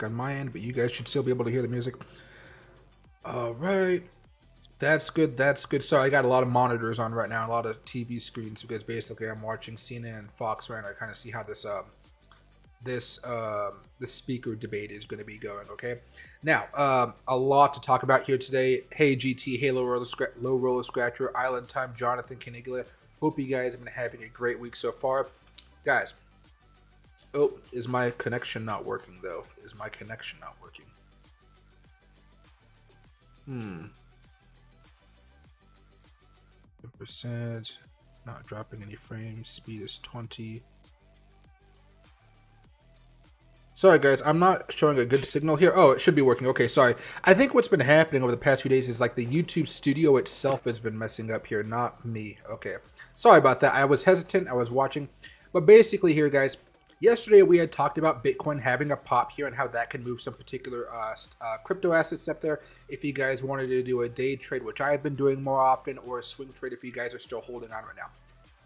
on my end, but you guys should still be able to hear the music. All right. That's good. That's good. So I got a lot of monitors on right now, a lot of TV screens because basically I'm watching CNN and Fox right now. I kind of see how this speaker debate is going to be going. Okay. Now, a lot to talk about here today. Hey GT, hey low roller scratcher, Island Time, Jonathan Canigula. Hope you guys have been having a great week so far, guys. Oh, is my connection not working though? Is my connection not working? 10%, not dropping any frames. Speed is 20. Sorry guys, I'm not showing a good signal here. Oh, it should be working. Okay, sorry. I think what's been happening over the past few days is like the YouTube studio itself has been messing up here, not me. Okay, sorry about that. I was hesitant. I was watching. But basically here, guys, yesterday we had talked about Bitcoin having a pop here and how that can move some particular crypto assets up there. If you guys wanted to do a day trade, which I've been doing more often, or a swing trade if you guys are still holding on right now.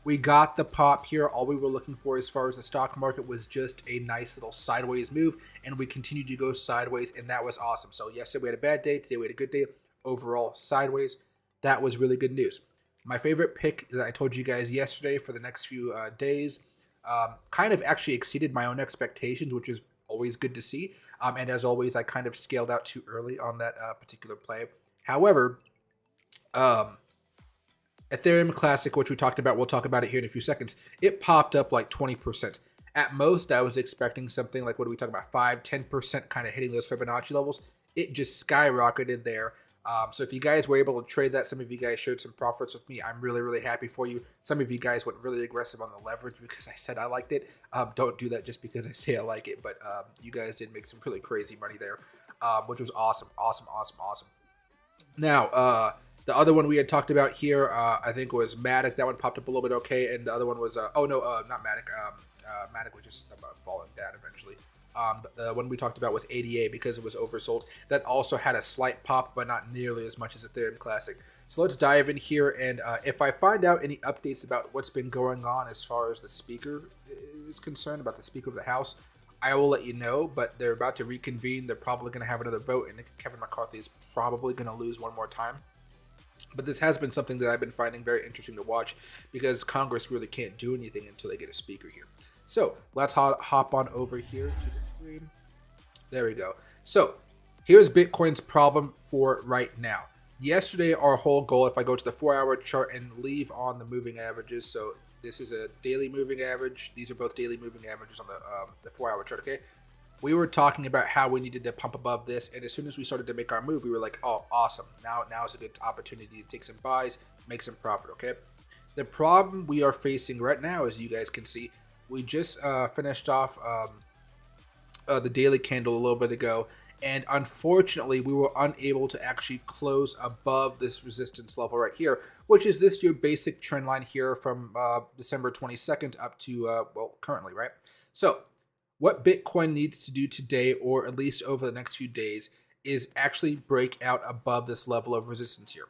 We got the pop here. All we were looking for as far as the stock market was just a nice little sideways move, and we continued to go sideways, and that was awesome. So yesterday we had a bad day. Today we had a good day. Overall, sideways. That was really good news. My favorite pick that I told you guys yesterday for the next few days kind of actually exceeded my own expectations, which is always good to see. And as always, I kind of scaled out too early on that particular play. However, Ethereum Classic, which we talked about, we'll talk about it here in a few seconds, it popped up like 20%. At most, I was expecting something like, what do we talk about, 5-10% kind of hitting those Fibonacci levels. It just skyrocketed there. So if you guys were able to trade that, some of you guys showed some profits with me. I'm really, really happy for you. Some of you guys went really aggressive on the leverage because I said I liked it. Don't do that just because I say I like it, but you guys did make some really crazy money there, which was awesome, awesome, awesome, awesome. Now, the other one we had talked about here, I think was Matic. That one popped up a little bit okay, and the other one was not Matic. Matic was just falling down eventually. The one we talked about was ADA because it was oversold. That also had a slight pop, but not nearly as much as Ethereum Classic. So let's dive in here, and if I find out any updates about what's been going on as far as the speaker is concerned, about the Speaker of the House, I will let you know, but they're about to reconvene. They're probably going to have another vote, and Kevin McCarthy is probably going to lose one more time. But this has been something that I've been finding very interesting to watch because Congress really can't do anything until they get a speaker here. So let's hop on over here to the stream. There we go. So here's Bitcoin's problem for right now. Yesterday, our whole goal, if I go to the 4-hour chart and leave on the moving averages, so this is a daily moving average. These are both daily moving averages on the 4-hour chart, okay? We were talking about how we needed to pump above this, and as soon as we started to make our move, we were like, oh, awesome. Now is a good opportunity to take some buys, make some profit, okay? The problem we are facing right now, as you guys can see, we just finished off the daily candle a little bit ago, and unfortunately, we were unable to actually close above this resistance level right here, which is this your basic trend line here from December 22nd up to, well, currently, right? So what Bitcoin needs to do today, or at least over the next few days, is actually break out above this level of resistance here.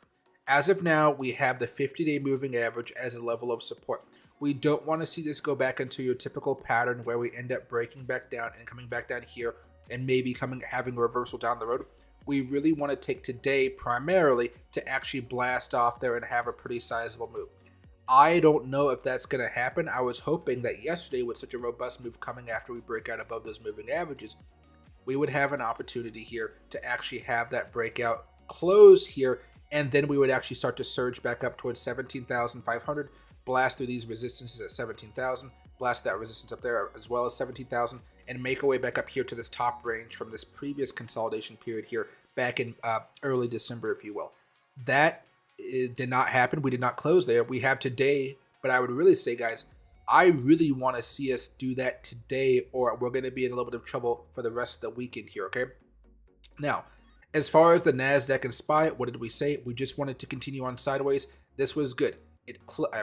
As of now, we have the 50-day moving average as a level of support. We don't want to see this go back into your typical pattern where we end up breaking back down and coming back down here and maybe having a reversal down the road. We really want to take today primarily to actually blast off there and have a pretty sizable move. I don't know if that's going to happen. I was hoping that yesterday, with such a robust move coming after we break out above those moving averages, we would have an opportunity here to actually have that breakout close here, and then we would actually start to surge back up towards 17,500, blast through these resistances at 17,000, blast that resistance up there as well as 17,000, and make our way back up here to this top range from this previous consolidation period here back in early December, if you will. That did not happen. We did not close there. We have today, but I would really say, guys, I really want to see us do that today, or we're going to be in a little bit of trouble for the rest of the weekend here, okay? Now, as far as the NASDAQ and SPY, what did we say? We just wanted to continue on sideways. This was good.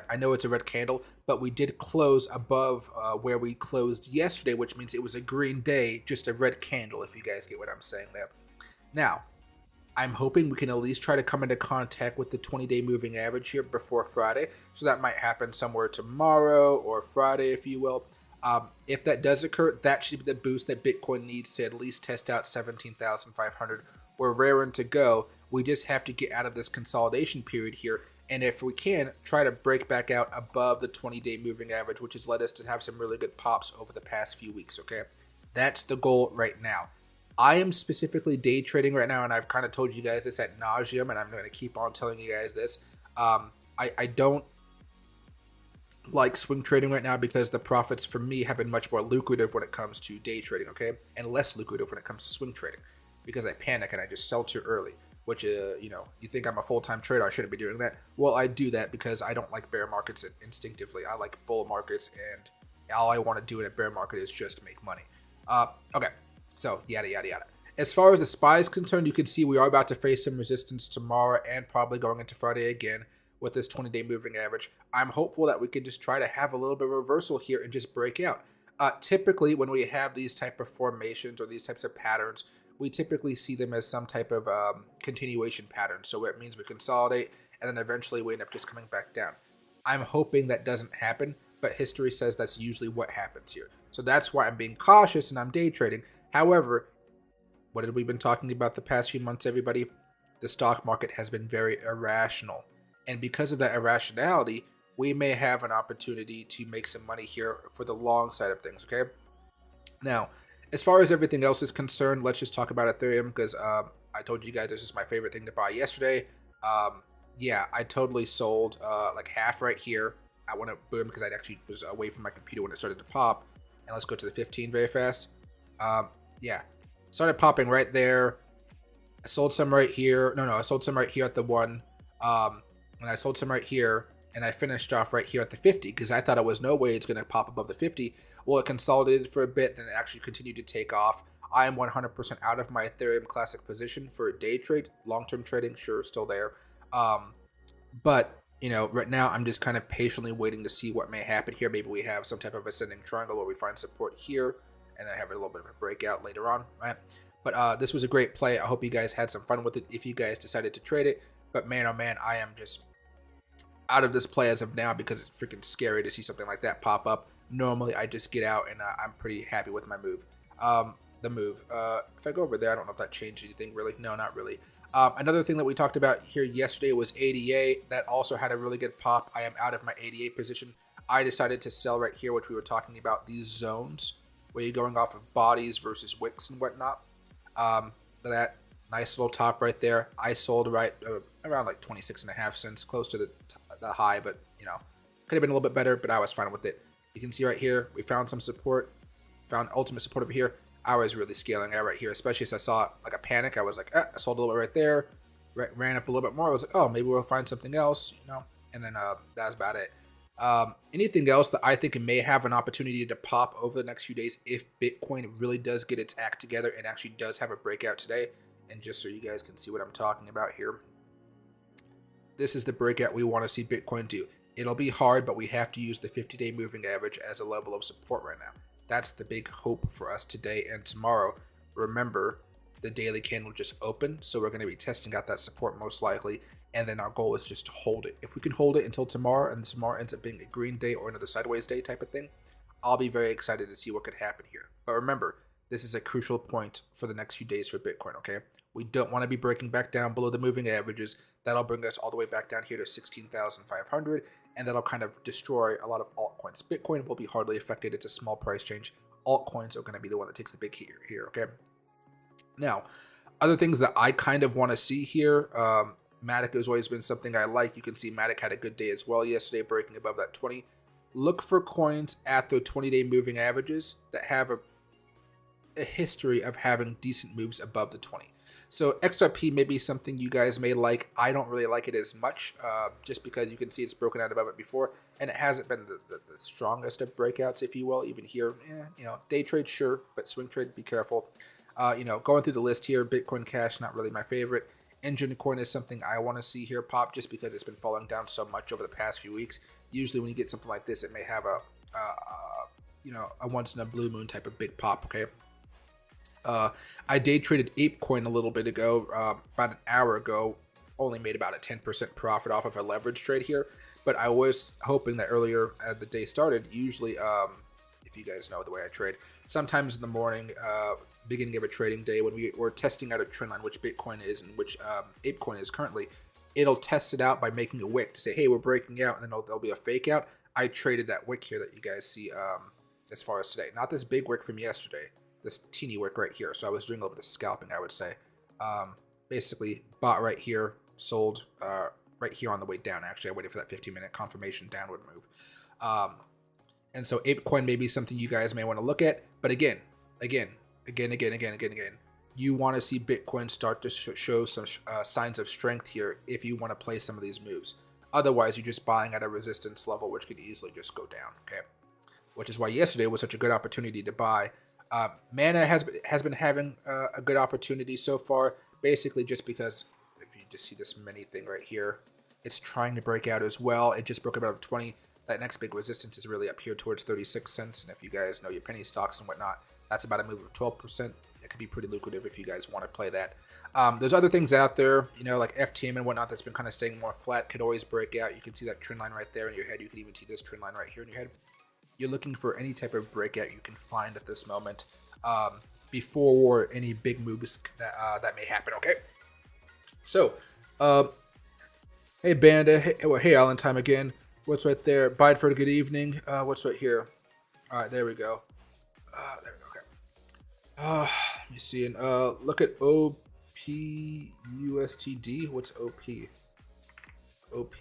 I know it's a red candle, but we did close above where we closed yesterday, which means it was a green day, just a red candle, if you guys get what I'm saying there. Now, I'm hoping we can at least try to come into contact with the 20-day moving average here before Friday. So that might happen somewhere tomorrow or Friday, if you will. If that does occur, that should be the boost that Bitcoin needs to at least test out 17,500. We're raring to go. We just have to get out of this consolidation period here. And if we can, try to break back out above the 20-day moving average, which has led us to have some really good pops over the past few weeks, okay? That's the goal right now. I am specifically day trading right now, and I've kind of told you guys this ad nauseum, and I'm going to keep on telling you guys this. I don't like swing trading right now because the profits for me have been much more lucrative when it comes to day trading, okay? And less lucrative when it comes to swing trading because I panic and I just sell too early, which, you think I'm a full-time trader, I shouldn't be doing that. Well, I do that because I don't like bear markets instinctively. I like bull markets, and all I want to do in a bear market is just make money. Okay, so yada, yada, yada. As far as the SPY is concerned, you can see we are about to face some resistance tomorrow and probably going into Friday again with this 20-day moving average. I'm hopeful that we can just try to have a little bit of reversal here and just break out. Typically, when we have these type of formations or these types of patterns, we typically see them as some type of continuation pattern. So it means we consolidate and then eventually we end up just coming back down. I'm hoping that doesn't happen, but history says that's usually what happens here. So that's why I'm being cautious and I'm day trading. However, what have we been talking about the past few months, everybody? The stock market has been very irrational. And because of that irrationality, we may have an opportunity to make some money here for the long side of things, okay? Now, as far as everything else is concerned, let's just talk about Ethereum because I told you guys this is my favorite thing to buy yesterday. Yeah, I totally sold like half right here. I went up boom because I actually was away from my computer when it started to pop. And let's go to the 15 very fast. Yeah, started popping right there. I sold some right here. No, I sold some right here at the 1. And I sold some right here. And I finished off right here at the 50 because I thought it was no way it's going to pop above the 50. Well, it consolidated for a bit, then it actually continued to take off. I am 100% out of my Ethereum Classic position for a day trade. Long-term trading, sure, still there. But, right now I'm just kind of patiently waiting to see what may happen here. Maybe we have some type of ascending triangle where we find support here, and then have a little bit of a breakout later on, right? But this was a great play. I hope you guys had some fun with it if you guys decided to trade it. But man, oh man, I am just out of this play as of now because it's freaking scary to see something like that pop up. Normally, I just get out and I'm pretty happy with my move. If I go over there, I don't know if that changed anything really. No, not really. Another thing that we talked about here yesterday was ADA. That also had a really good pop. I am out of my ADA position. I decided to sell right here, which we were talking about, these zones where you're going off of bodies versus wicks and whatnot. Look at that. Nice little top right there. I sold right around like 26.5 cents, close to the high, but could have been a little bit better, but I was fine with it. You can see right here, we found some support, found ultimate support over here. I was really scaling out right here, especially as I saw like a panic. I was like, I sold a little bit right there, ran up a little bit more. I was like, oh, maybe we'll find something else, and then that was about it. Anything else that I think may have an opportunity to pop over the next few days if Bitcoin really does get its act together and actually does have a breakout today. And just so you guys can see what I'm talking about here, this is the breakout we want to see Bitcoin do. It'll be hard, but we have to use the 50-day moving average as a level of support right now. That's the big hope for us today and tomorrow. Remember, the daily candle just opened, so we're going to be testing out that support most likely, and then our goal is just to hold it. If we can hold it until tomorrow, and tomorrow ends up being a green day or another sideways day type of thing, I'll be very excited to see what could happen here. But remember, this is a crucial point for the next few days for Bitcoin, okay? We don't want to be breaking back down below the moving averages. That'll bring us all the way back down here to 16,500, and that'll kind of destroy a lot of altcoins. Bitcoin will be hardly affected. It's a small price change. Altcoins are going to be the one that takes the big hit here, okay? Now, other things that I kind of want to see here, Matic has always been something I like. You can see Matic had a good day as well yesterday, breaking above that 20. Look for coins at their 20-day moving averages that have a history of having decent moves above the 20. So XRP may be something you guys may like. I don't really like it as much, just because you can see it's broken out above it before, and it hasn't been the strongest of breakouts, if you will. Even here, day trade, sure, but swing trade, be careful. Going through the list here, Bitcoin Cash, not really my favorite. Engine Coin is something I want to see here pop, just because it's been falling down so much over the past few weeks. Usually when you get something like this, it may have a once in a blue moon type of big pop, okay? I day traded ApeCoin a little bit ago, about an hour ago, only made about a 10% profit off of a leverage trade here, but I was hoping that earlier as the day started, usually if you guys know the way I trade. Sometimes in the morning, beginning of a trading day, when we're testing out a trend line, which Bitcoin is and which ApeCoin is currently, it'll test it out by making a wick to say, hey, we're breaking out, and then there'll be a fake out. I traded that wick here that you guys see as far as today. Not this big wick from yesterday, this teeny wick right here. So I was doing a little bit of scalping, I would say. Basically, bought right here, sold right here on the way down. Actually, I waited for that 15-minute confirmation downward move. And so ApeCoin may be something you guys may want to look at. But again, you want to see Bitcoin start to show some signs of strength here if you want to play some of these moves. Otherwise, you're just buying at a resistance level, which could easily just go down, okay? Which is why yesterday was such a good opportunity to buy. Mana has been having a good opportunity so far, basically just because, if you just see this mini thing right here, it's trying to break out as well. It just broke about 20. That next big resistance is really up here towards 36 cents, and if you guys know your penny stocks and whatnot, that's about a move of 12%. It could be pretty lucrative if you guys want to play that. There's other things out there, you know, like FTM and whatnot that's been kind of staying more flat, could always break out. You can see that trend line right there in your head. You can even see this trend line right here in your head. You're looking for any type of breakout you can find at this moment before any big moves that may happen, okay? So, hey, Banda. Hey, Alan, time again. What's right there? Bideford, good evening. What's right here? All right, there we go. There we go, okay. Let me see. And look at OPUSTD. What's OP? OP.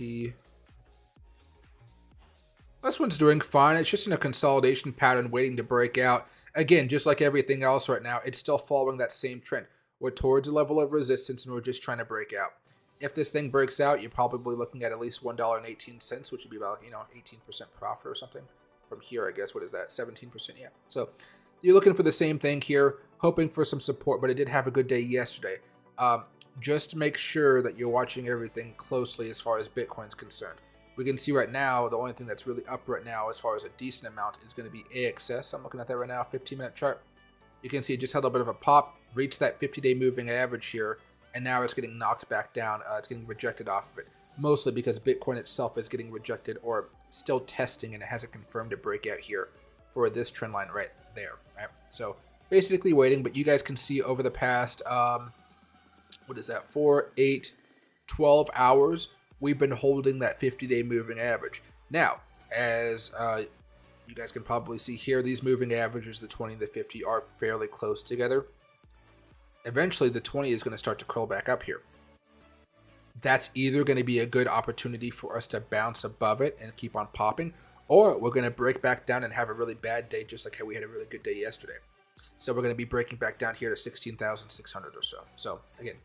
This one's doing fine. It's just in a consolidation pattern waiting to break out. Again, just like everything else right now, it's still following that same trend. We're towards a level of resistance and we're just trying to break out. If this thing breaks out, you're probably looking at least $1.18, which would be about, 18% profit or something. From here, I guess, what is that? 17%, yeah. So you're looking for the same thing here, hoping for some support, but it did have a good day yesterday. Just make sure that you're watching everything closely as far as Bitcoin's concerned. We can see right now, the only thing that's really up right now as far as a decent amount is going to be AXS. I'm looking at that right now, 15-minute chart. You can see it just had a bit of a pop, reached that 50-day moving average here, and now it's getting knocked back down. It's getting rejected off of it, mostly because Bitcoin itself is getting rejected or still testing, and it hasn't confirmed a breakout here for this trend line right there. Right? So basically waiting, but you guys can see over the past, 4, 8, 12 hours, we've been holding that 50-day moving average. Now, as you guys can probably see here, these moving averages, the 20 and the 50, are fairly close together. Eventually, the 20 is going to start to curl back up here. That's either going to be a good opportunity for us to bounce above it and keep on popping, or we're going to break back down and have a really bad day, just like how we had a really good day yesterday. So we're going to be breaking back down here to 16,600 or so. So again,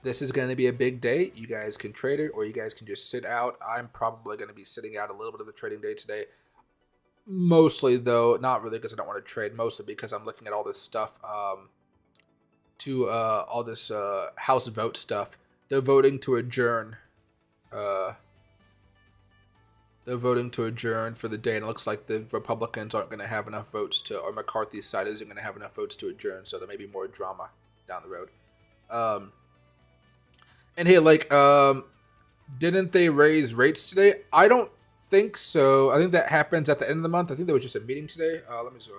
this is going to be a big day. You guys can trade it, or you guys can just sit out. I'm probably going to be sitting out a little bit of the trading day today. Mostly, though, not really because I don't want to trade. Mostly because I'm looking at all this stuff, all this House vote stuff. They're voting to adjourn. They're voting to adjourn for the day, and it looks like the Republicans aren't going to have enough votes to, or McCarthy's side isn't going to have enough votes to adjourn. So there may be more drama down the road. And hey, didn't they raise rates today? I don't think so. I think that happens at the end of the month. I think there was just a meeting today. Let me see.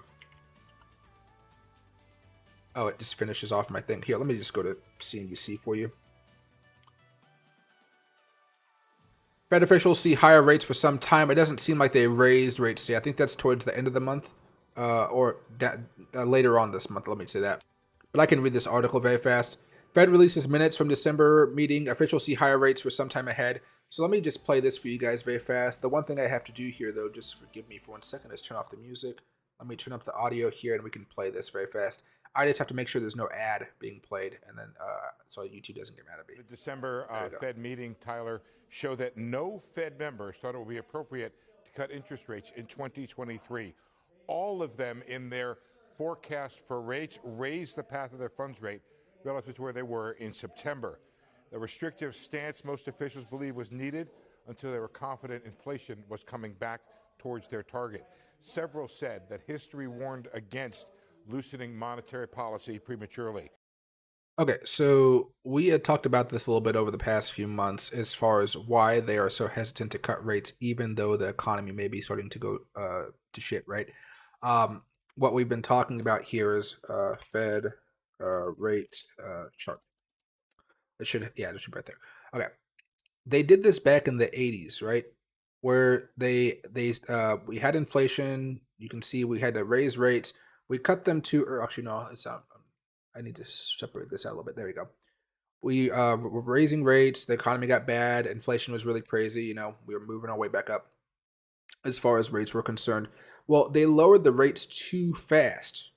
Oh, it just finishes off my thing. Here, let me just go to CNBC for you. Fed officials see higher rates for some time. It doesn't seem like they raised rates today. I think that's towards the end of the month, or later on this month. Let me say that. But I can read this article very fast. Fed releases minutes from December meeting. Officials see higher rates for some time ahead. So let me just play this for you guys very fast. The one thing I have to do here, though, just forgive me for 1 second, is turn off the music. Let me turn up the audio here, and we can play this very fast. I just have to make sure there's no ad being played, and then so YouTube doesn't get mad at me. The December Fed meeting, Tyler, showed that no Fed members thought it would be appropriate to cut interest rates in 2023. All of them in their forecast for rates raised the path of their funds rate relative to where they were in September. The restrictive stance most officials believe was needed until they were confident inflation was coming back towards their target. Several said that history warned against loosening monetary policy prematurely. Okay, so we had talked about this a little bit over the past few months as far as why they are so hesitant to cut rates, even though the economy may be starting to go to shit, right? What we've been talking about here is Fed rate chart. It should, yeah, it should be right there. Okay, they did this back in the 80s, right? Where we had inflation. You can see we had to raise rates. We cut them to, or actually no, it's I need to separate this out a little bit. There we go. We were raising rates. The economy got bad. Inflation was really crazy. We were moving our way back up as far as rates were concerned. Well, they lowered the rates too fast,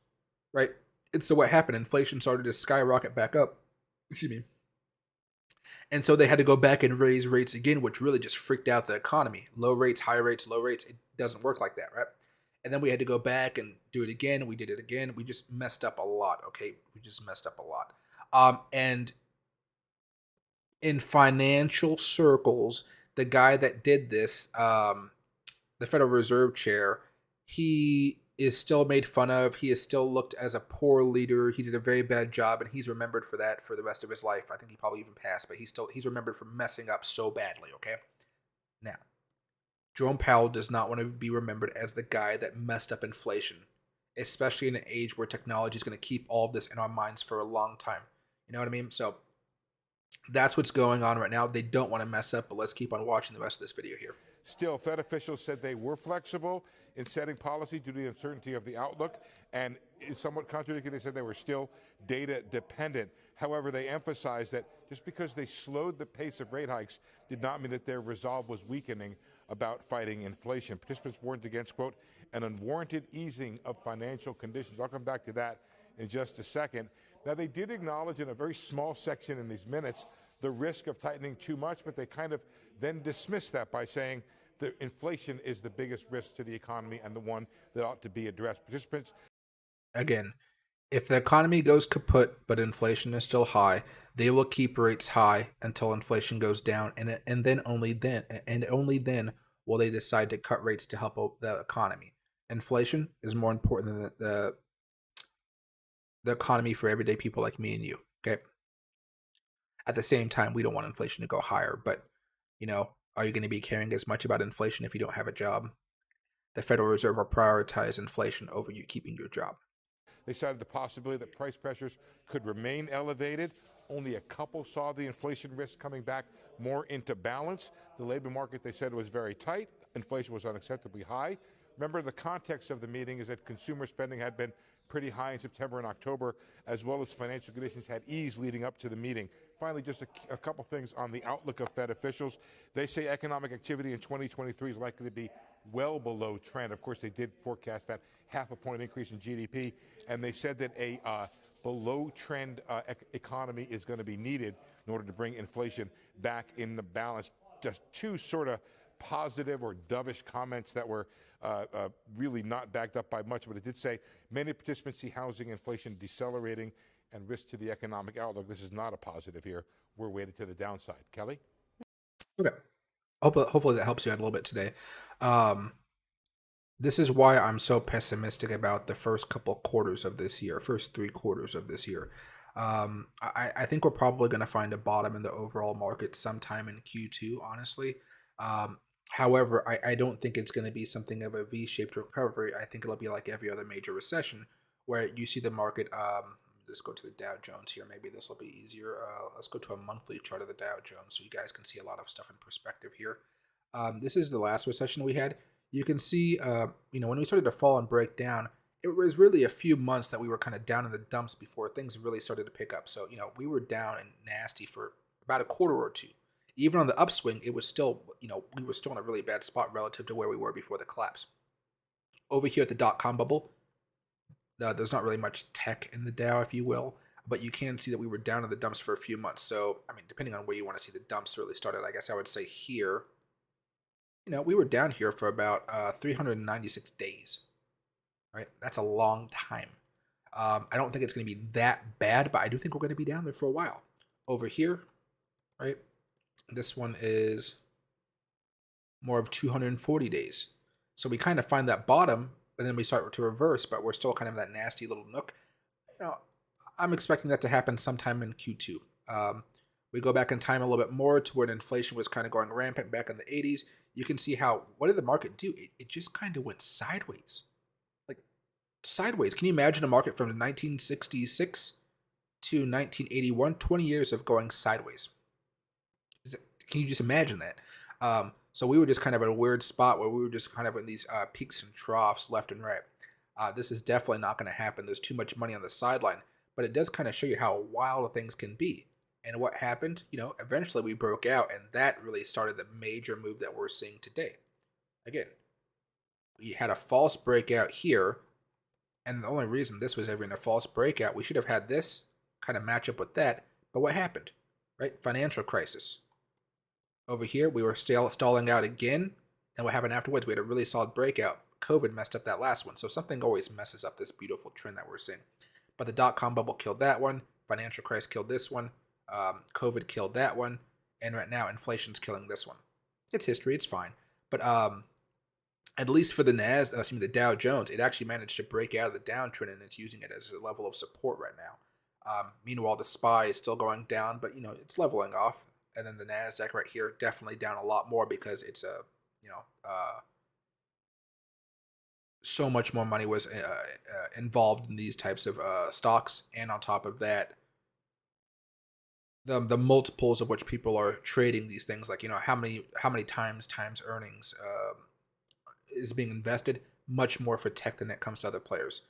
right? And so what happened? Inflation started to skyrocket back up. Excuse me. And so they had to go back and raise rates again, which really just freaked out the economy. Low rates, high rates, low rates. It doesn't work like that, right? And then we had to go back and do it again. We did it again. We just messed up a lot, okay? We just messed up a lot. And in financial circles, the guy that did this, the Federal Reserve chair, he is still made fun of. He is still looked as a poor leader. He did a very bad job, and he's remembered for that for the rest of his life. I think he probably even passed, but he's remembered for messing up so badly. Okay, now Jerome Powell does not want to be remembered as the guy that messed up inflation, especially in an age where technology is going to keep all of this in our minds for a long time. You know what I mean? So that's what's going on right now. They don't want to mess up, but let's keep on watching the rest of this video here. Still, Fed officials said they were flexible in setting policy due to the uncertainty of the outlook, and somewhat contradictory, they said they were still data dependent. However, they emphasized that just because they slowed the pace of rate hikes did not mean that their resolve was weakening about fighting inflation. Participants warned against, quote, an unwarranted easing of financial conditions. I'll come back to that in just a second. Now, they did acknowledge in a very small section in these minutes the risk of tightening too much, but they kind of then dismissed that by saying that inflation is the biggest risk to the economy and the one that ought to be addressed. Participants. Again, if the economy goes kaput but inflation is still high, they will keep rates high until inflation goes down, and then only then will they decide to cut rates to help the economy. Inflation is more important than the economy for everyday people like me and you. Okay. At the same time, we don't want inflation to go higher, but are you going to be caring as much about inflation if you don't have a job? The Federal Reserve will prioritize inflation over you keeping your job. They cited the possibility that price pressures could remain elevated. Only a couple saw the inflation risk coming back more into balance. The labor market, they said, was very tight. Inflation was unacceptably high. Remember, the context of the meeting is that consumer spending had been pretty high in September and October, as well as financial conditions had eased leading up to the meeting. Finally, just a couple things on the outlook of Fed officials. They say economic activity in 2023 is likely to be well below trend. Of course, they did forecast that half a point increase in GDP, and they said that a below trend economy is going to be needed in order to bring inflation back in the balance. Just two sort of positive or dovish comments that were really not backed up by much, but it did say many participants see housing inflation decelerating and risk to the economic outlook. This is not a positive here. We're weighted to the downside. Kelly? Okay. Hopefully that helps you out a little bit today. This is why I'm so pessimistic about the first couple quarters of this year, first 3 quarters of this year. I think we're probably going to find a bottom in the overall market sometime in Q2, honestly. However, I don't think it's going to be something of a V-shaped recovery. I think it'll be like every other major recession where you see the market. Let's go to the Dow Jones here. Maybe this will be easier. Let's go to a monthly chart of the Dow Jones so you guys can see a lot of stuff in perspective here. This is the last recession we had. You can see, when we started to fall and break down, it was really a few months that we were kind of down in the dumps before things really started to pick up. So, we were down and nasty for about a quarter or two. Even on the upswing, it was still, we were still in a really bad spot relative to where we were before the collapse. Over here at the dot-com bubble, there's not really much tech in the Dow, if you will, but you can see that we were down in the dumps for a few months. So, depending on where you want to see the dumps really started, I guess I would say here, we were down here for about 396 days, right? That's a long time. I don't think it's going to be that bad, but I do think we're going to be down there for a while. Over here, right? This one is more of 240 days. So we kind of find that bottom, and then we start to reverse, but we're still kind of in that nasty little nook. I'm expecting that to happen sometime in Q2. We go back in time a little bit more to when inflation was kind of going rampant back in the 80s. You can see what did the market do? It just kind of went sideways. Like, sideways. Can you imagine a market from 1966 to 1981, 20 years of going sideways? Can you just imagine that? So we were just kind of in a weird spot where we were just kind of in these peaks and troughs left and right. This is definitely not going to happen. There's too much money on the sideline, but it does kind of show you how wild things can be. And what happened? Eventually we broke out, and that really started the major move that we're seeing today. Again, we had a false breakout here, and the only reason this was ever in a false breakout, we should have had this kind of match up with that. But what happened? Right? Financial crisis. Over here, we were still stalling out again, and what happened afterwards? We had a really solid breakout. COVID messed up that last one, so something always messes up this beautiful trend that we're seeing. But the dot-com bubble killed that one, financial crisis killed this one, COVID killed that one, and right now inflation's killing this one. It's history, it's fine. But at least for the Dow Jones, it actually managed to break out of the downtrend, and it's using it as a level of support right now. Meanwhile, the SPY is still going down, but it's leveling off. And then the Nasdaq right here definitely down a lot more because it's so much more money was involved in these types of stocks, and on top of that, the multiples of which people are trading these things, like how many times earnings is being invested, much more for tech than it comes to other players.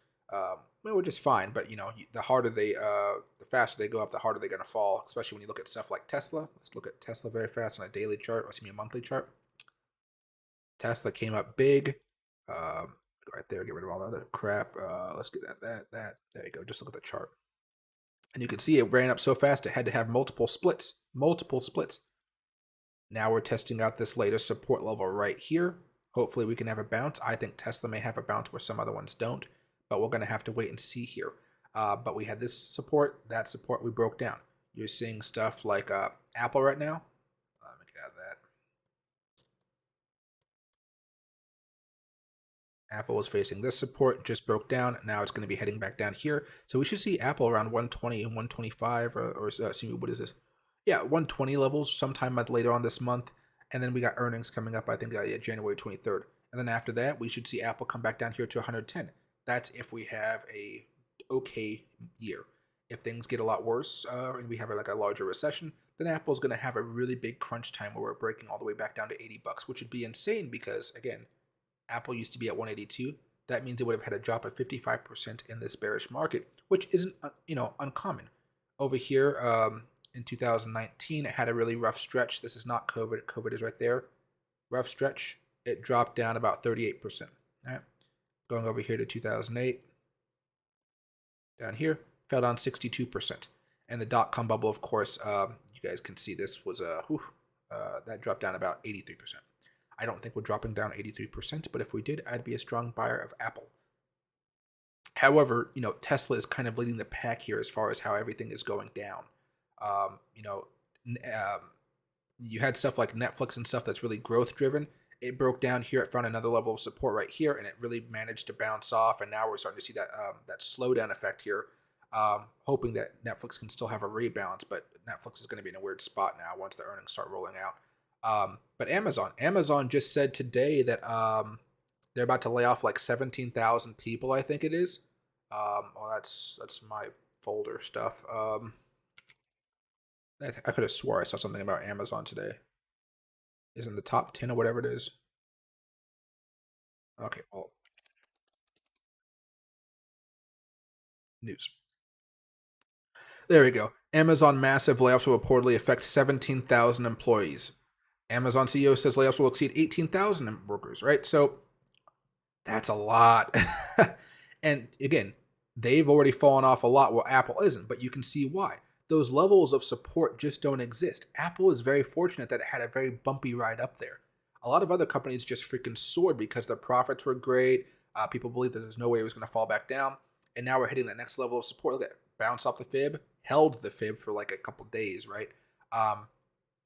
Which is fine, but the faster they go up, the harder they're going to fall, especially when you look at stuff like Tesla. Let's look at Tesla very fast on a daily chart, a monthly chart. Tesla came up big. Right there, get rid of all the other crap. Let's get that. There you go. Just look at the chart. And you can see it ran up so fast it had to have multiple splits. Now we're testing out this latest support level right here. Hopefully we can have a bounce. I think Tesla may have a bounce where some other ones don't, but we're going to have to wait and see here. But we had this support, that support we broke down. You're seeing stuff like Apple right now. Let me get out of that. Apple was facing this support, just broke down. Now it's going to be heading back down here. So we should see Apple around 120 and 125, what is this? Yeah, 120 levels sometime later on this month. And then we got earnings coming up, I think, January 23rd. And then after that, we should see Apple come back down here to 110. That's if we have a okay year. If things get a lot worse and we have a larger recession, then Apple's going to have a really big crunch time where we're breaking all the way back down to $80, which would be insane because, again, Apple used to be at 182. That means it would have had a drop of 55% in this bearish market, which isn't uncommon. Over here in 2019, it had a really rough stretch. This is not COVID. COVID is right there. Rough stretch. It dropped down about 38%. All right. Going over here to 2008. Down here, fell down 62%. And the dot-com bubble, of course, you guys can see this was that dropped down about 83%. I don't think we're dropping down 83%, but if we did, I'd be a strong buyer of Apple. However, Tesla is kind of leading the pack here as far as how everything is going down. You had stuff like Netflix and stuff that's really growth driven. It broke down here. It found another level of support right here, and it really managed to bounce off. And now we're starting to see that slowdown effect here. Hoping that Netflix can still have a rebound, but Netflix is going to be in a weird spot now once the earnings start rolling out. But Amazon just said today that they're about to lay off like 17,000 people, I think it is. Well, that's my folder stuff. I could have swore I saw something about Amazon today. Is in the top 10 or whatever it is. Okay, well, news. There we go. Amazon massive layoffs will reportedly affect 17,000 employees. Amazon CEO says layoffs will exceed 18,000 workers, right? So that's a lot. And again, they've already fallen off a lot while Apple isn't, but you can see why. Those levels of support just don't exist. Apple is very fortunate that it had a very bumpy ride up there. A lot of other companies just freaking soared because their profits were great. People believed that there's no way it was going to fall back down. And now we're hitting that next level of support. Look at it. Bounce off the fib, held the fib for like a couple days, right?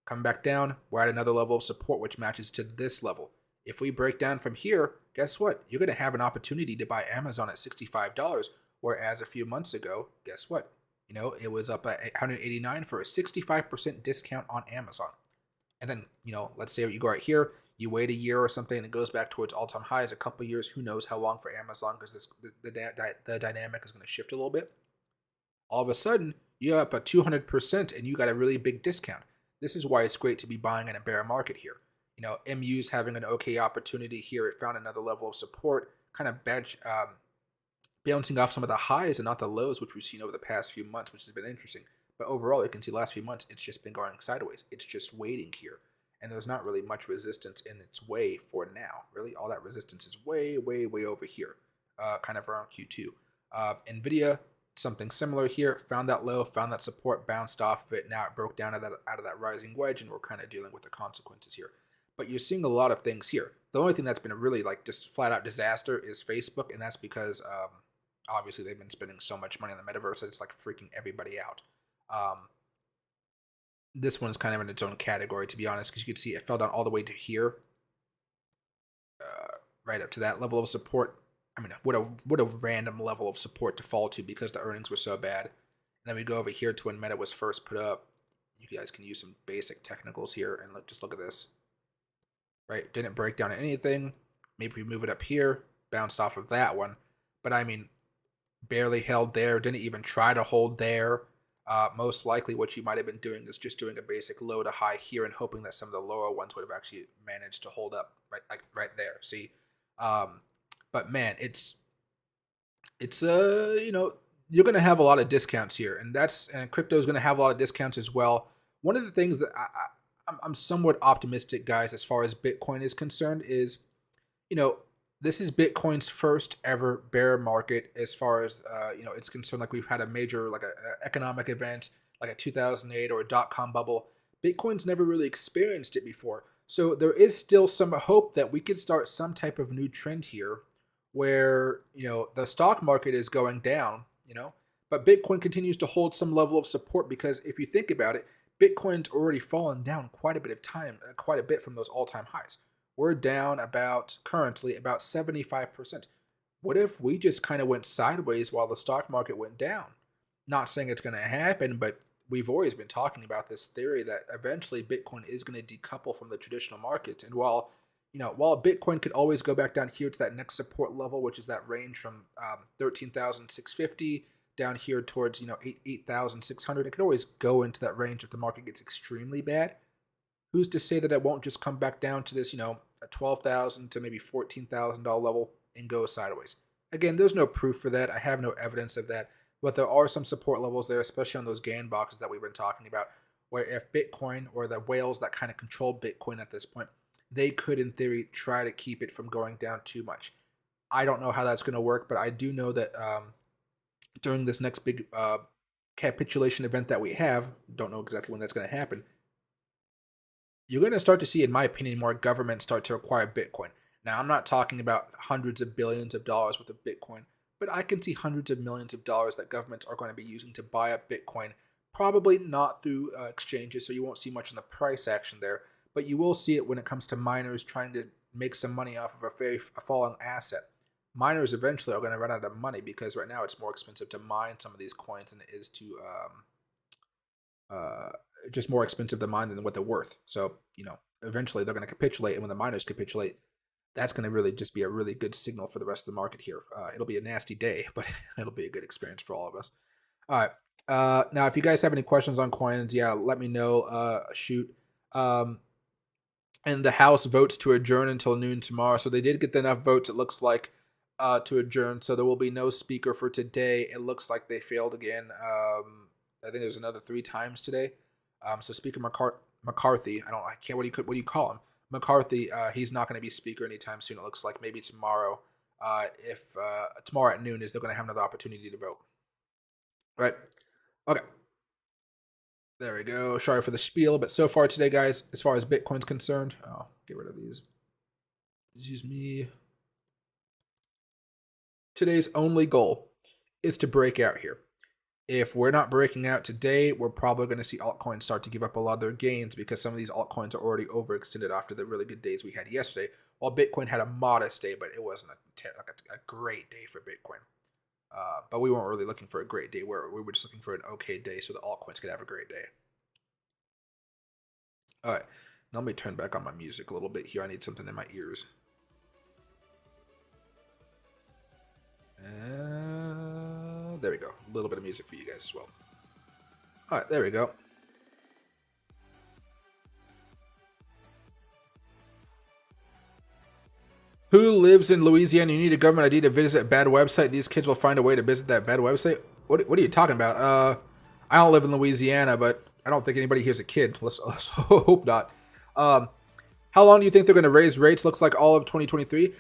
Coming back down, we're at another level of support, which matches to this level. If we break down from here, guess what? You're going to have an opportunity to buy Amazon at $65, whereas a few months ago, guess what? It was up at $189 for a 65% discount on Amazon. And then, let's say you go right here, You wait a year or something, and it goes back towards all-time highs. A couple years, who knows how long for Amazon, because the dynamic is going to shift a little bit. All of a sudden, you're up at 200%, and you got a really big discount. This is why it's great to be buying in a bear market here. MU's having an okay opportunity here. It found another level of support, kind of bouncing off some of the highs and not the lows, which we've seen over the past few months, which has been interesting. But overall, you can see the last few months, it's just been going sideways. It's just waiting here. And there's not really much resistance in its way for now. Really, all that resistance is way, way, way over here, kind of around Q2. NVIDIA, something similar here. Found that low, found that support, bounced off of it. Now it broke down out of that rising wedge, and we're kind of dealing with the consequences here. But you're seeing a lot of things here. The only thing that's been a really just flat out disaster is Facebook, and that's because obviously they've been spending so much money on the metaverse that it's like freaking everybody out. This one's kind of in its own category, to be honest, because you can see it fell down all the way to here, right up to that level of support. I mean, what a random level of support to fall to because the earnings were so bad. And then we go over here to when Meta was first put up. You guys can use some basic technicals here and just look at this. Right, didn't break down anything. Maybe we move it up here, bounced off of that one. But I mean, barely held there, didn't even try to hold there. Most likely what you might have been doing is just doing a basic low to high here and hoping that some of the lower ones would have actually managed to hold up right there. See, but man, it's you're going to have a lot of discounts here, and crypto is going to have a lot of discounts as well. One of the things that I'm somewhat optimistic, guys, as far as Bitcoin is concerned, is this is Bitcoin's first ever bear market as far as it's concerned. Like, we've had a major a economic event like a 2008 or a dot-com bubble. Bitcoin's never really experienced it before, so there is still some hope that we could start some type of new trend here, where the stock market is going down, but Bitcoin continues to hold some level of support, because if you think about it, Bitcoin's already fallen down quite a bit from those all-time highs. We're down currently about 75%. What if we just kind of went sideways while the stock market went down? Not saying it's going to happen, but we've always been talking about this theory that eventually Bitcoin is going to decouple from the traditional markets. And while Bitcoin could always go back down here to that next support level, which is that range from 13,650 down here towards 8,600, it could always go into that range if the market gets extremely bad. Who's to say that it won't just come back down to this, a $12,000 to maybe $14,000 level and go sideways? Again, there's no proof for that. I have no evidence of that, but there are some support levels there, especially on those GAN boxes that we've been talking about, where if Bitcoin, or the whales that kind of control Bitcoin at this point, they could, in theory, try to keep it from going down too much. I don't know how that's going to work, but I do know that during this next big capitulation event that we have, don't know exactly when that's going to happen, you're going to start to see, in my opinion, more governments start to acquire Bitcoin. Now, I'm not talking about hundreds of billions of dollars worth of Bitcoin, but I can see hundreds of millions of dollars that governments are going to be using to buy up Bitcoin. Probably not through exchanges, so you won't see much in the price action there, but you will see it when it comes to miners trying to make some money off of a falling asset. Miners eventually are going to run out of money, because right now it's more expensive to mine some of these coins than it is to just more expensive to mine than what they're worth. So, eventually they're going to capitulate, and when the miners capitulate, that's going to really just be a really good signal for the rest of the market here. It'll be a nasty day, but it'll be a good experience for all of us. All right. Now, if you guys have any questions on coins, let me know. Shoot. And the House votes to adjourn until noon tomorrow. So they did get enough votes, it looks like, to adjourn. So there will be no speaker for today. It looks like they failed again. I think there's another 3 times today. So Speaker McCarthy, I can't. What do you call him? McCarthy. He's not going to be speaker anytime soon. It looks like maybe tomorrow. If tomorrow at noon is, they're going to have another opportunity to vote. Right. Okay. There we go. Sorry for the spiel, but so far today, guys, as far as Bitcoin's concerned, get rid of these. Excuse me. Today's only goal is to break out here. If we're not breaking out today, we're probably going to see altcoins start to give up a lot of their gains, because some of these altcoins are already overextended after the really good days we had yesterday. While Bitcoin had a modest day, but it wasn't a great day for Bitcoin. But we weren't really looking for a great day. We were just looking for an okay day so the altcoins could have a great day. All right. Let me turn back on my music a little bit here. I need something in my ears. There we go. A little bit of music for you guys as well. All right, there we go. Who lives in Louisiana? You need a government ID to visit a bad website. These kids will find a way to visit that bad website. What are you talking about? I don't live in Louisiana, but I don't think anybody here's a kid. Let's hope not. How long do you think they're going to raise rates? Looks like all of 2023.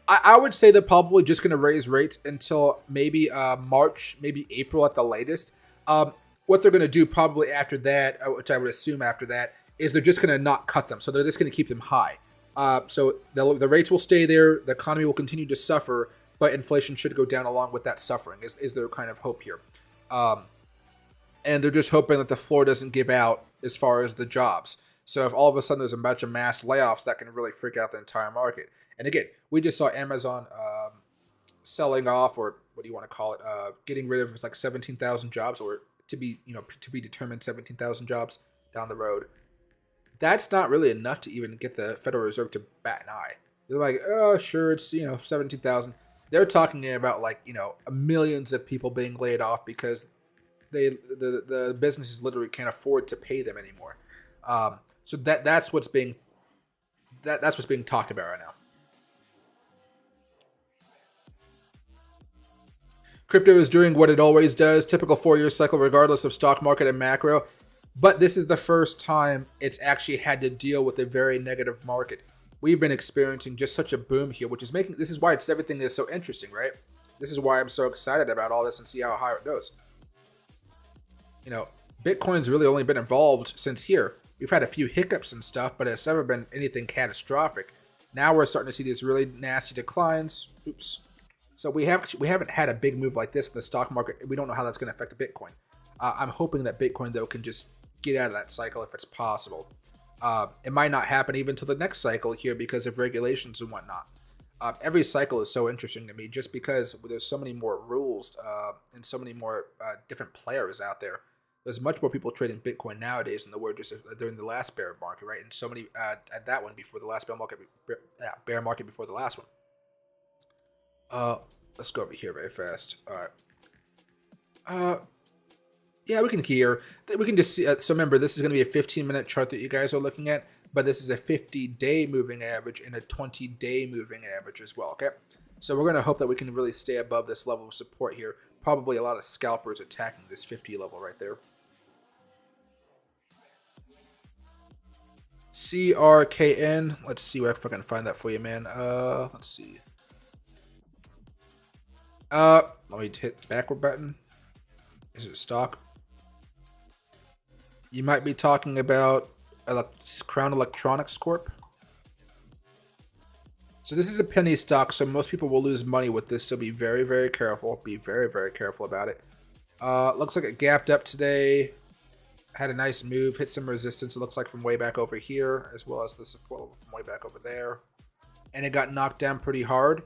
I would say they're probably just going to raise rates until maybe March, maybe April at the latest. What they're going to do probably after that, which I would assume after that, is they're just going to not cut them. So they're just going to keep them high. So the rates will stay there. The economy will continue to suffer, but inflation should go down along with that suffering, is their kind of hope here. And they're just hoping that the floor doesn't give out as far as the jobs. So if all of a sudden there's a bunch of mass layoffs, that can really freak out the entire market. And again, we just saw Amazon selling off, or what do you want to call it, getting rid of like 17,000 jobs, or to be determined 17,000 jobs down the road. That's not really enough to even get the Federal Reserve to bat an eye. They're like, oh, sure, it's 17,000. They're talking about like millions of people being laid off because the businesses literally can't afford to pay them anymore. So that's what's being talked about right now. Crypto is doing what it always does, typical 4-year cycle regardless of stock market and macro. But this is the first time it's actually had to deal with a very negative market. We've been experiencing just such a boom here, this is why everything is so interesting, right? This is why I'm so excited about all this and see how high it goes. Bitcoin's really only been involved since here. We've had a few hiccups and stuff, but it's never been anything catastrophic. Now we're starting to see these really nasty declines. Oops. So we haven't had a big move like this in the stock market. We don't know how that's going to affect the Bitcoin. I'm hoping that Bitcoin, though, can just get out of that cycle if it's possible. It might not happen even till the next cycle here because of regulations and whatnot. Every cycle is so interesting to me just because there's so many more rules and so many more different players out there. There's much more people trading Bitcoin nowadays than there were just during the last bear market, right? And so many at that one before the last bear market before the last one. Let's go over here very fast. All right. Yeah, we can just see. So remember, this is going to be a 15-minute chart that you guys are looking at, but this is a 50-day moving average and a 20-day moving average as well, okay? So we're going to hope that we can really stay above this level of support here. Probably a lot of scalpers attacking this 50 level right there. CRKN. Let's see if I can find that for you, man. Let's see. Let me hit the backward button. Is it stock? You might be talking about Crown Electronics Corp. So this is a penny stock, so most people will lose money with this. So be very, very careful. Be very, very careful about it. Looks like it gapped up today. Had a nice move. Hit some resistance, it looks like, from way back over here, as well as the support from way back over there. And it got knocked down pretty hard.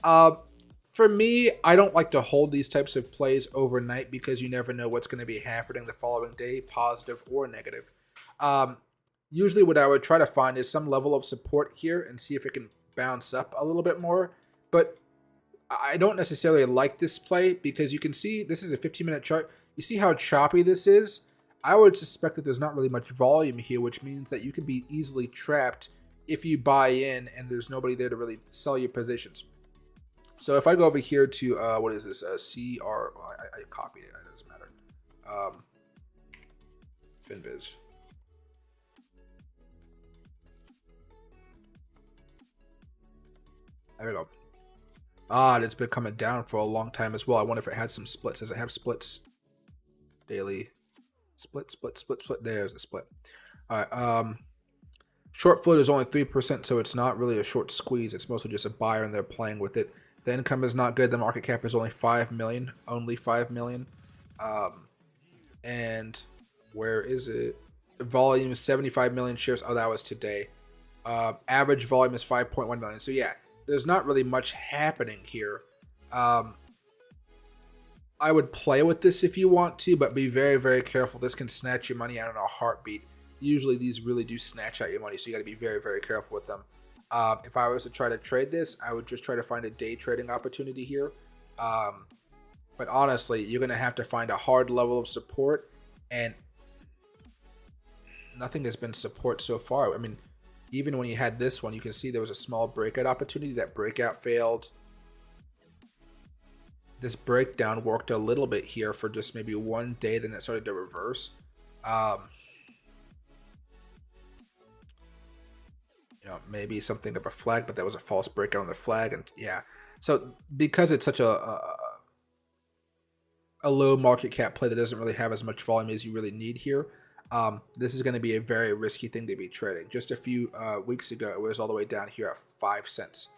For me, I don't like to hold these types of plays overnight because you never know what's going to be happening the following day, positive or negative. Usually what I would try to find is some level of support here and see if it can bounce up a little bit more. But I don't necessarily like this play because you can see this is a 15-minute chart. You see how choppy this is? I would suspect that there's not really much volume here, which means that you could be easily trapped if you buy in and there's nobody there to really sell your positions. So if I go over here to, what is this, I copied it, it doesn't matter, FinViz. There we go. It's been coming down for a long time as well. I wonder if it had some splits. Does it have splits? Daily. Split. There's the split. All right, short float is only 3%, so it's not really a short squeeze. It's mostly just a buyer and they're playing with it. The income is not good. The market cap is only 5 million. Only 5 million. And where is it? Volume is 75 million shares. Oh, that was today. Average volume is 5.1 million. So yeah, there's not really much happening here. I would play with this if you want to, but be very, very careful. This can snatch your money out in a heartbeat. usually these really do snatch out your money, so you got to be very, very careful with them. If I was to try to trade this, I would just try to find a day trading opportunity here. But honestly, you're going to have to find a hard level of support, and nothing has been support so far. I mean, even when you had this one, you can see there was a small breakout opportunity. That breakout failed. This breakdown worked a little bit here for just maybe one day, then it started to reverse. Maybe something of a flag, but that was a false breakout on the flag, and yeah. So because it's such a low market cap play that doesn't really have as much volume as you really need here, this is going to be a very risky thing to be trading. Just a few weeks ago, it was all the way down here at 5 cents.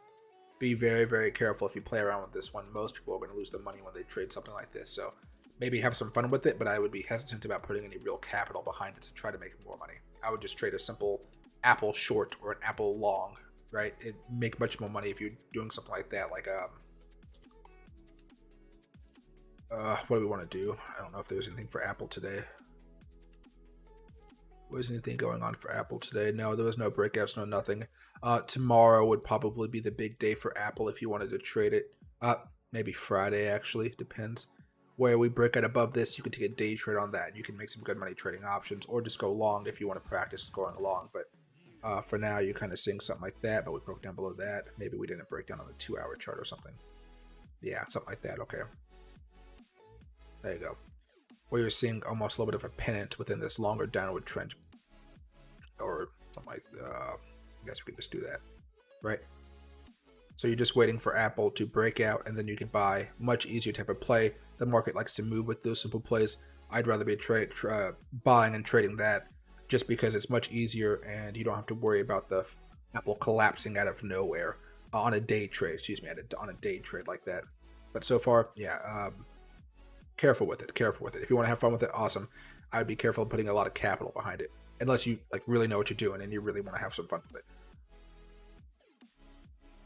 Be very, very careful if you play around with this one. Most people are going to lose their money when they trade something like this. So maybe have some fun with it, but I would be hesitant about putting any real capital behind it to try to make more money. I would just trade a simple Apple short or an Apple long, right? It'd make much more money if you're doing something like that. Like, what do we want to do? I don't know if there's anything for Apple today. Was anything going on for Apple today? No, there was no breakouts, no nothing. Tomorrow would probably be the big day for Apple if you wanted to trade it. Maybe Friday, actually. Depends. Where we break out above this, you can take a day trade on that. You can make some good money trading options, or just go long if you want to practice going long. But for now, you're kind of seeing something like that, but we broke down below that. Maybe we didn't break down on the 2-hour chart or something. Yeah, something like that. Okay. There you go. Where you're seeing almost a little bit of a pennant within this longer downward trend. Or something like, I guess we can just do that, right? So you're just waiting for Apple to break out, and then you can buy. Much easier type of play. The market likes to move with those simple plays. I'd rather be buying and trading that, just because it's much easier, and you don't have to worry about the Apple collapsing out of nowhere on a day trade. Excuse me, on a day trade like that. But so far, yeah, careful with it. Careful with it. If you want to have fun with it, awesome. I would be careful putting a lot of capital behind it, unless you like really know what you're doing and you really want to have some fun with it.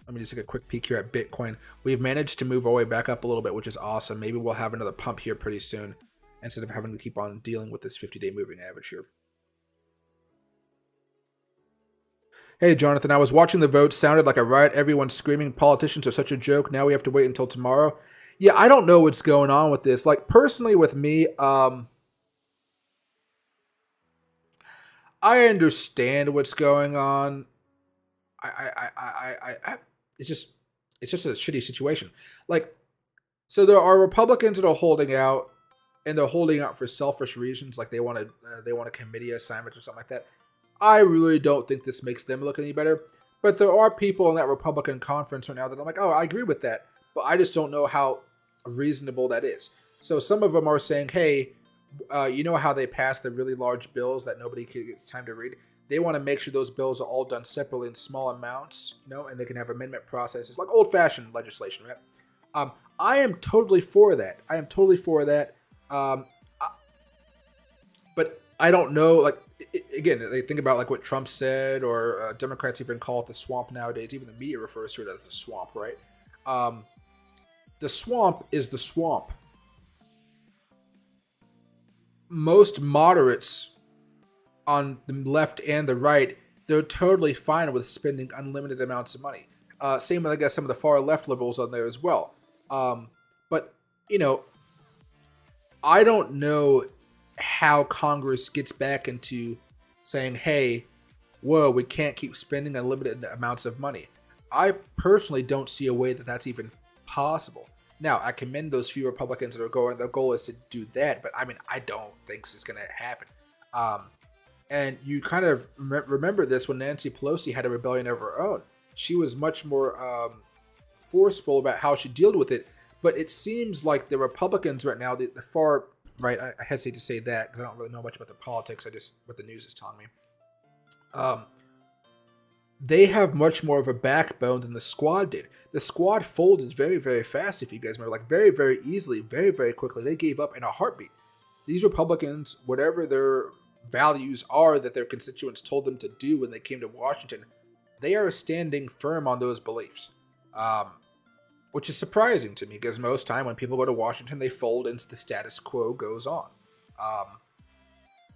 Let me just take a quick peek here at Bitcoin. We've managed to move our way back up a little bit, which is awesome. Maybe we'll have another pump here pretty soon, instead of having to keep on dealing with this 50-day moving average here. Hey, Jonathan, I was watching the vote. Sounded like a riot. Everyone screaming politicians are such a joke. Now we have to wait until tomorrow. Yeah, I don't know what's going on with this. Like, personally with me, I understand what's going on. It's just a shitty situation. Like, so there are Republicans that are holding out, and they're holding out for selfish reasons, like they want a committee assignment or something like that. I really don't think this makes them look any better. But there are people in that Republican conference right now that I'm like, oh, I agree with that, but I just don't know how reasonable that is. So some of them are saying, hey, you know how they pass the really large bills that nobody gets time to read? They want to make sure those bills are all done separately in small amounts, and they can have amendment processes, like old-fashioned legislation, right? I am totally for that. But I don't know, like, again, they think about like what Trump said, or Democrats even call it the swamp nowadays. Even the media refers to it as the swamp, right? The swamp is the swamp. Most moderates on the left and the right, they're totally fine with spending unlimited amounts of money. Same with, I guess, some of the far left liberals on there as well. But, I don't know how Congress gets back into saying, hey, whoa, we can't keep spending unlimited amounts of money. I personally don't see a way that that's even possible. Now, I commend those few Republicans that are going, their goal is to do that, but I mean, I don't think this is going to happen. And you kind of remember this when Nancy Pelosi had a rebellion of her own. She was much more forceful about how she dealt with it, but it seems like the Republicans right now, the far right, I hesitate to say that because I don't really know much about the politics, I just what the news is telling me. They have much more of a backbone than the Squad did. The Squad folded very, very fast, if you guys remember, like very, very easily, very, very quickly. They gave up in a heartbeat. These Republicans, whatever their values are that their constituents told them to do when they came to Washington, they are standing firm on those beliefs, which is surprising to me because most time when people go to Washington, they fold and the status quo goes on.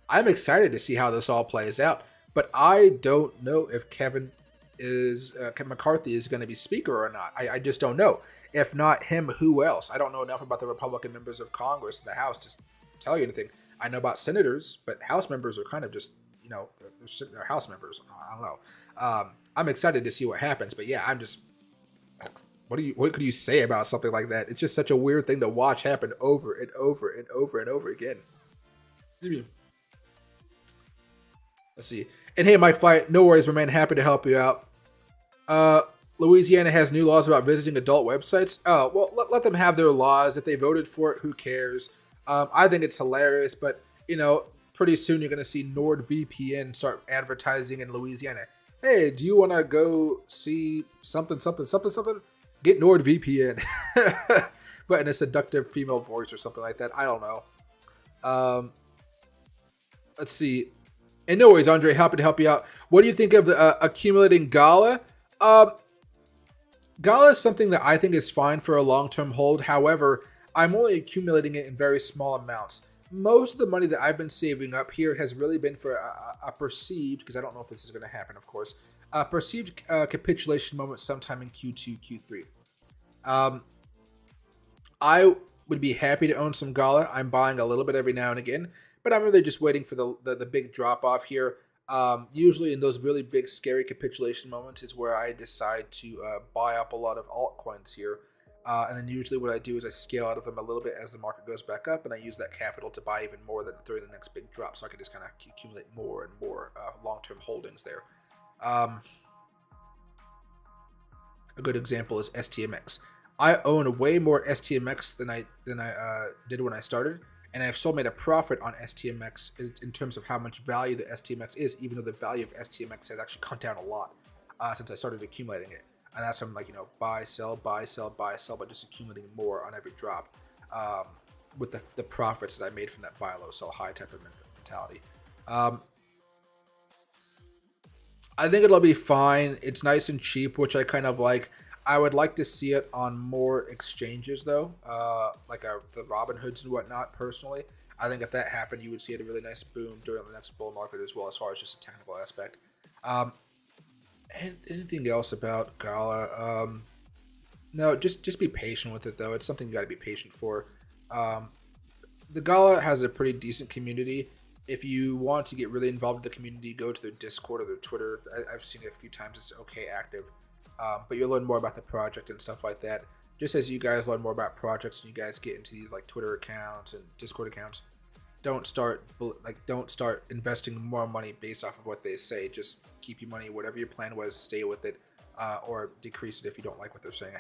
I'm excited to see how this all plays out. But I don't know if Kevin McCarthy is going to be Speaker or not. I just don't know. If not him, who else? I don't know enough about the Republican members of Congress and the House to tell you anything. I know about senators, but House members are kind of just, they're House members. I don't know. I'm excited to see what happens, but yeah, I'm just. What could you say about something like that? It's just such a weird thing to watch happen over and over and over and over again. Let's see. And hey, Mike Fly, no worries, my man. Happy to help you out. Louisiana has new laws about visiting adult websites. Oh, well, let them have their laws. If they voted for it, who cares? I think it's hilarious, but, pretty soon you're going to see NordVPN start advertising in Louisiana. Hey, do you want to go see something? Get NordVPN. But in a seductive female voice or something like that. I don't know. Let's see. And no worries, Andre, happy to help you out. What do you think of the accumulating Gala? Gala is something that I think is fine for a long-term hold. However, I'm only accumulating it in very small amounts. Most of the money that I've been saving up here has really been for a perceived, because I don't know if this is going to happen, of course, a perceived capitulation moment sometime in Q2, Q3. I would be happy to own some Gala. I'm buying a little bit every now and again, but I'm really just waiting for the big drop-off here. Usually in those really big, scary capitulation moments is where I decide to buy up a lot of altcoins here. And then usually what I do is I scale out of them a little bit as the market goes back up, and I use that capital to buy even more during the next big drop, so I can just kind of accumulate more and more long-term holdings there. A good example is STMX. I own way more STMX than I did when I started, and I've still made a profit on STMX in terms of how much value the STMX is, even though the value of STMX has actually gone down a lot since I started accumulating it. And that's from buy, sell, buy, sell, buy, sell, but just accumulating more on every drop with the profits that I made from that buy low, sell high type of mentality. I think it'll be fine. It's nice and cheap, which I kind of like. I would like to see it on more exchanges, though, like the Robinhoods and whatnot, personally. I think if that happened, you would see a really nice boom during the next bull market as well, as far as just a technical aspect. And anything else about Gala? No, just be patient with it, though. It's something you got to be patient for. The Gala has a pretty decent community. If you want to get really involved in the community, go to their Discord or their Twitter. I've seen it a few times. It's okay active. But you'll learn more about the project and stuff like that. Just as you guys learn more about projects and you guys get into these Twitter accounts and Discord accounts, don't start investing more money based off of what they say. Just keep your money, whatever your plan was, stay with it, or decrease it if you don't like what they're saying.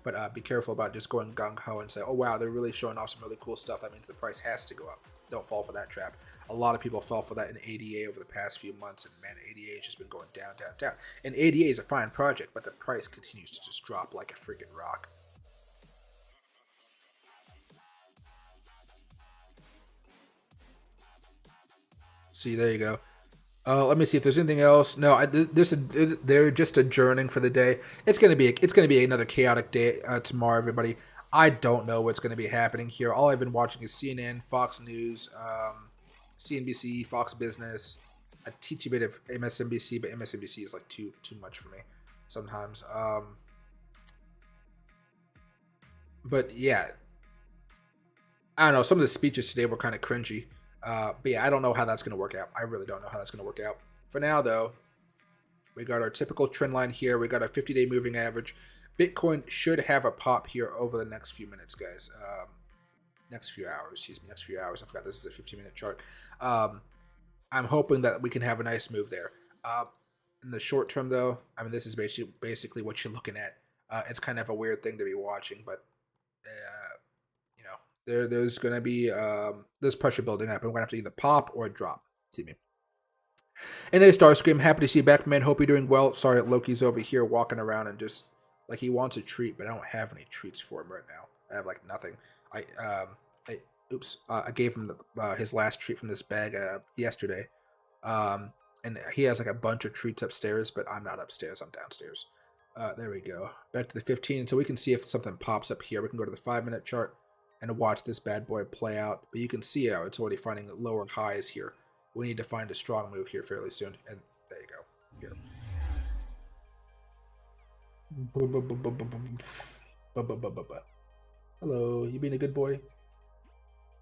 But be careful about just going gung-ho and say, oh wow, they're really showing off some really cool stuff. That means the price has to go up. Don't fall for that trap. A lot of people fell for that in ADA over the past few months, and man, ADA has just been going down, down, down. And ADA is a fine project, but the price continues to just drop like a freaking rock. See, there you go. Let me see if there's anything else. No, they're just adjourning for the day. It's gonna be another chaotic day tomorrow, everybody. I don't know what's gonna be happening here. All I've been watching is CNN, Fox News, CNBC, Fox Business. I teach a bit of MSNBC, but MSNBC is too much for me sometimes. But yeah, I don't know. Some of the speeches today were kind of cringy. But yeah, I don't know how that's going to work out. I really don't know how that's going to work out. For now, though, we got our typical trend line here. We got a 50-day moving average. Bitcoin should have a pop here over the next few minutes, guys. Next few hours. I forgot this is a 15-minute chart. I'm hoping that we can have a nice move there. In the short term, though, I mean, this is basically what you're looking at. It's kind of a weird thing to be watching, but there's going to be this pressure building up, and we're going to have to either pop or drop. Excuse me. And hey, Starscream, happy to see you back, man. Hope you're doing well. Sorry, Loki's over here walking around and just he wants a treat, but I don't have any treats for him right now. I have nothing. I gave him his last treat from this bag yesterday, and he has a bunch of treats upstairs, but I'm not upstairs. I'm downstairs. There we go. Back to the 15, so we can see if something pops up here. We can go to the 5-minute chart and watch this bad boy play out. But you can see how it's already finding lower highs here. we need to find a strong move here fairly soon. And there you go. Here. Hello, you being a good boy?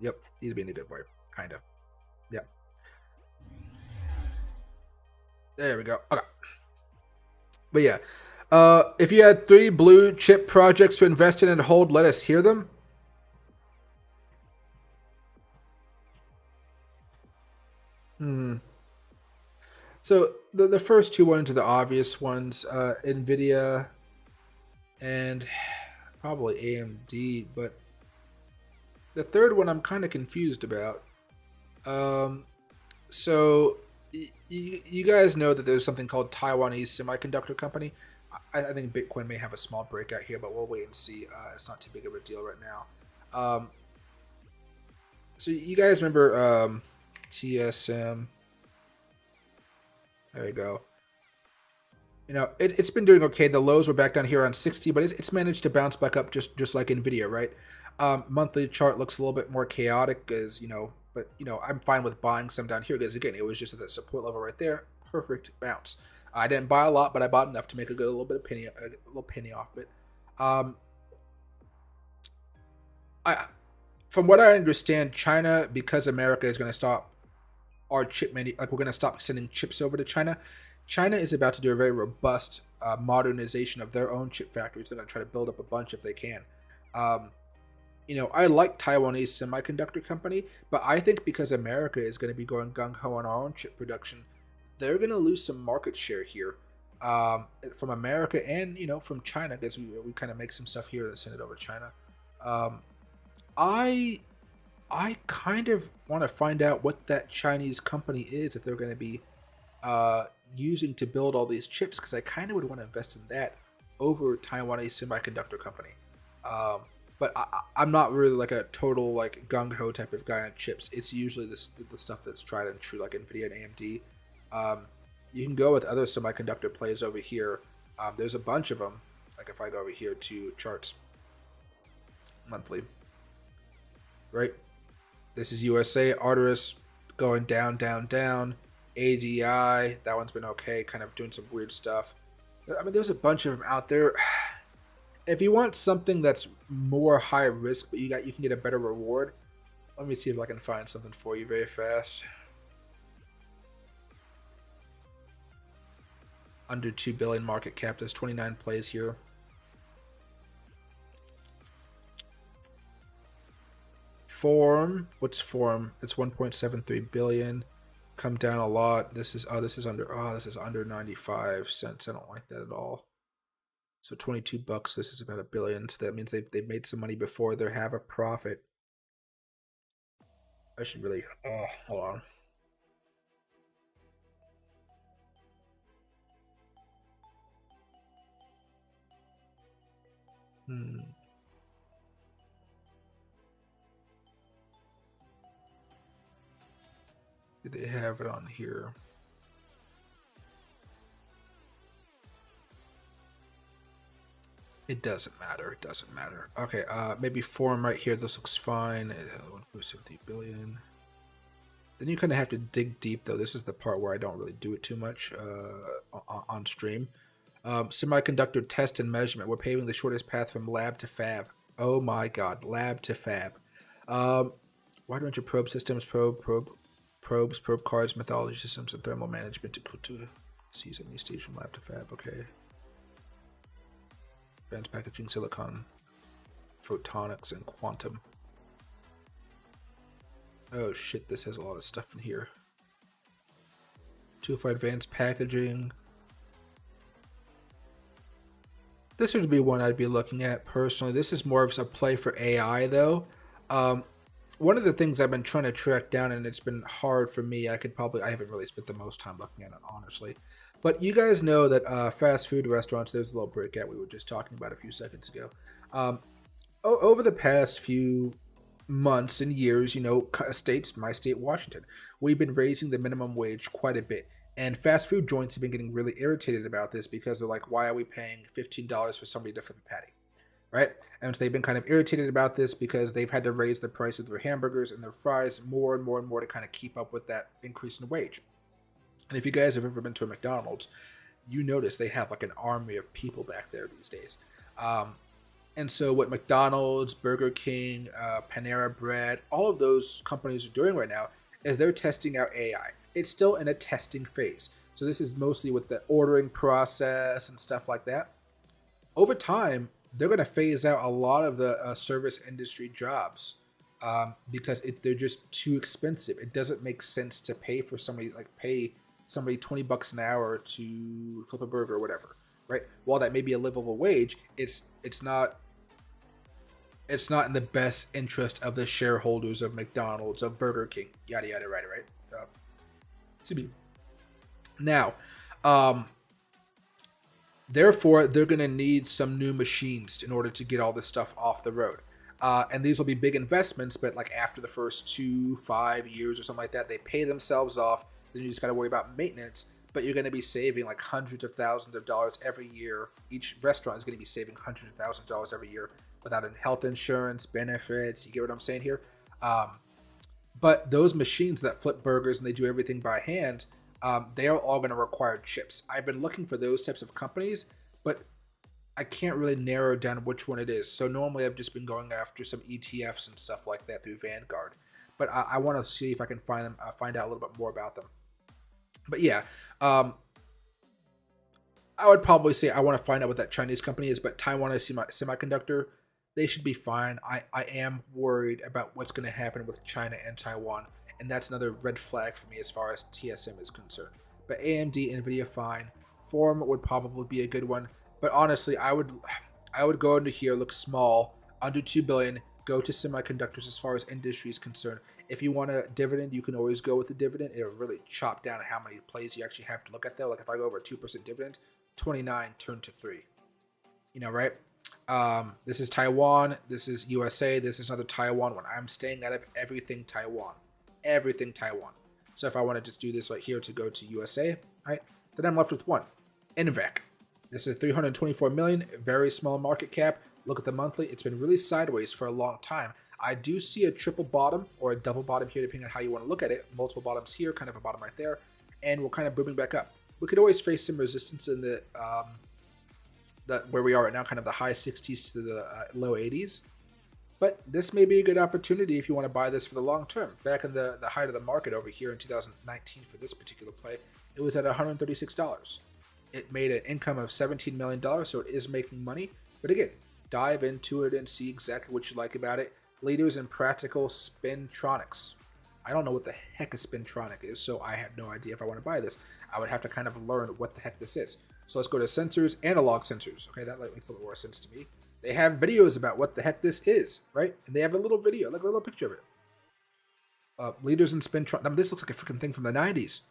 Yep, he's being a good boy. Kind of. Yep. There we go. Okay. But yeah. If you had 3 blue chip projects to invest in and hold, let us hear them. So the first 2 ones are the obvious ones, NVIDIA and probably AMD, but the third one I'm kind of confused about. So you guys know that there's something called Taiwanese Semiconductor Company. I think Bitcoin may have a small breakout here, but we'll wait and see. It's not too big of a deal right now. So you guys remember TSM? There you go. You know, it's been doing okay. The lows were back down here on 60, but it's managed to bounce back up just like NVIDIA, right? Monthly chart looks a little bit more chaotic, as you know, but you know, I'm fine with buying some down here because again, it was just at that support level right there. Perfect bounce. I didn't buy a lot, but I bought enough to make a little penny off it. From what I understand, China, because America is going to stop our we're going to stop sending chips over to China. China is about to do a very robust modernization of their own chip factories. They're going to try to build up a bunch if they can. You know, I like Taiwanese Semiconductor Company, but I think because America is going to be going gung-ho on our own chip production, they're going to lose some market share here from America and, you know, from China, because we kind of make some stuff here and send it over to China. I kind of want to find out what that Chinese company is that they're going to be using to build all these chips, because I kind of would want to invest in that over Taiwanese Semiconductor Company. But I'm not really like a total like gung-ho type of guy on chips. It's usually the stuff that's tried and true, like NVIDIA and AMD. You can go with other semiconductor plays over here. There's a bunch of them. Like if I go over here to charts monthly, right? This is USA, Arteris going down, down, down. ADI, that one's been okay, kind of doing some weird stuff. I mean, there's a bunch of them out there. If you want something that's more high risk, but you can get a better reward, let me see if I can find something for you very fast. Under 2 billion market cap. There's 29 plays here. Form, what's Form? It's 1.73 billion. Come down a lot. This is under 95 cents. I don't like that at all. So 22 bucks. This is about $1 billion. So that means they've made some money before they have a profit. I should really hold on. Do they have it on here? It doesn't matter. It doesn't matter. Okay, maybe Form right here. This looks fine. 1.73 billion. Then you kind of have to dig deep, though. This is the part where I don't really do it too much on stream. Semiconductor test and measurement. We're paving the shortest path from lab to fab. Oh my god, lab to fab. Wide range of probe systems, probes, probe cards, methodology systems, and thermal management to seize any stage from lab to fab. Okay. Advanced packaging, silicon, photonics, and quantum. Oh shit, this has a lot of stuff in here. Two for advanced packaging. This would be one I'd be looking at personally. This is more of a play for AI though. One of the things I've been trying to track down, and it's been hard for me, I haven't really spent the most time looking at it, honestly. But you guys know that fast food restaurants, there's a little breakout we were just talking about a few seconds ago. Over the past few months and years, you know, my state, Washington, we've been raising the minimum wage quite a bit. And fast food joints have been getting really irritated about this because they're like, why are we paying $15 for somebody to flip a patty? right? And so they've been kind of irritated about this because they've had to raise the price of their hamburgers and their fries more and more and more to kind of keep up with that increase in wage. And if you guys have ever been to a McDonald's, you notice they have like an army of people back there these days. And so what McDonald's, Burger King, Panera Bread, all of those companies are doing right now is they're testing out AI. It's still in a testing phase. So this is mostly with the ordering process and stuff like that. Over time, they're going to phase out a lot of the service industry jobs because they're just too expensive. It doesn't make sense to pay for somebody, like pay somebody $20 an hour to flip a burger or whatever, right? While that may be a livable wage, it's not in the best interest of the shareholders of McDonald's, of Burger King, yada yada, right? To be now, therefore, they're going to need some new machines in order to get all this stuff off the road. And these will be big investments, but like after the first 5 years or something like that, they pay themselves off. Then you just got to worry about maintenance, but you're going to be saving like hundreds of thousands of dollars every year. Each restaurant is going to be saving hundreds of thousands of dollars every year without health insurance, benefits. You get what I'm saying here? But those machines that flip burgers and they do everything by hand, they are all going to require chips. I've been looking for those types of companies, but I can't really narrow down which one it is. So normally I've just been going after some ETFs and stuff like that through Vanguard. But I want to see if I can find out a little bit more about them. But yeah, I would probably say I want to find out what that Chinese company is. But Taiwan is Semiconductor. They should be fine. I am worried about what's going to happen with China and Taiwan. And that's another red flag for me as far as TSM is concerned. But AMD, Nvidia, fine. Form would probably be a good one. But honestly, I would go into here, look small, under 2 billion, go to semiconductors as far as industry is concerned. If you want a dividend, you can always go with the dividend. It'll really chop down how many plays you actually have to look at there. Like if I go over a 2% dividend, 29 turned to 3. You know, right? This is Taiwan. This is USA. This is another Taiwan one. I'm staying out of everything Taiwan. Everything Taiwan. So if I want to just do this right here to go to USA, right, then I'm left with one. NVEC. This is 324 million, very small market cap. Look at the monthly. It's been really sideways for a long time. I do see a triple bottom or a double bottom here, depending on how you want to look at it. Multiple bottoms here, kind of a bottom right there, and we're kind of booming back up. We could always face some resistance in the where we are right now, kind of the high 60s to the low 80s. But this may be a good opportunity if you want to buy this for the long term. Back in the height of the market over here in 2019 for this particular play, it was at $136. It made an income of $17 million, so it is making money. But again, dive into it and see exactly what you like about it. Leaders in practical spintronics. I don't know what the heck a spintronic is, so I have no idea if I want to buy this. I would have to kind of learn what the heck this is. So let's go to sensors, analog sensors. Okay, that makes a little more sense to me. They have videos about what the heck this is, right? And they have a little video, like a little picture of it. Leaders in spintronics. I mean, this looks like a freaking thing from the 90s.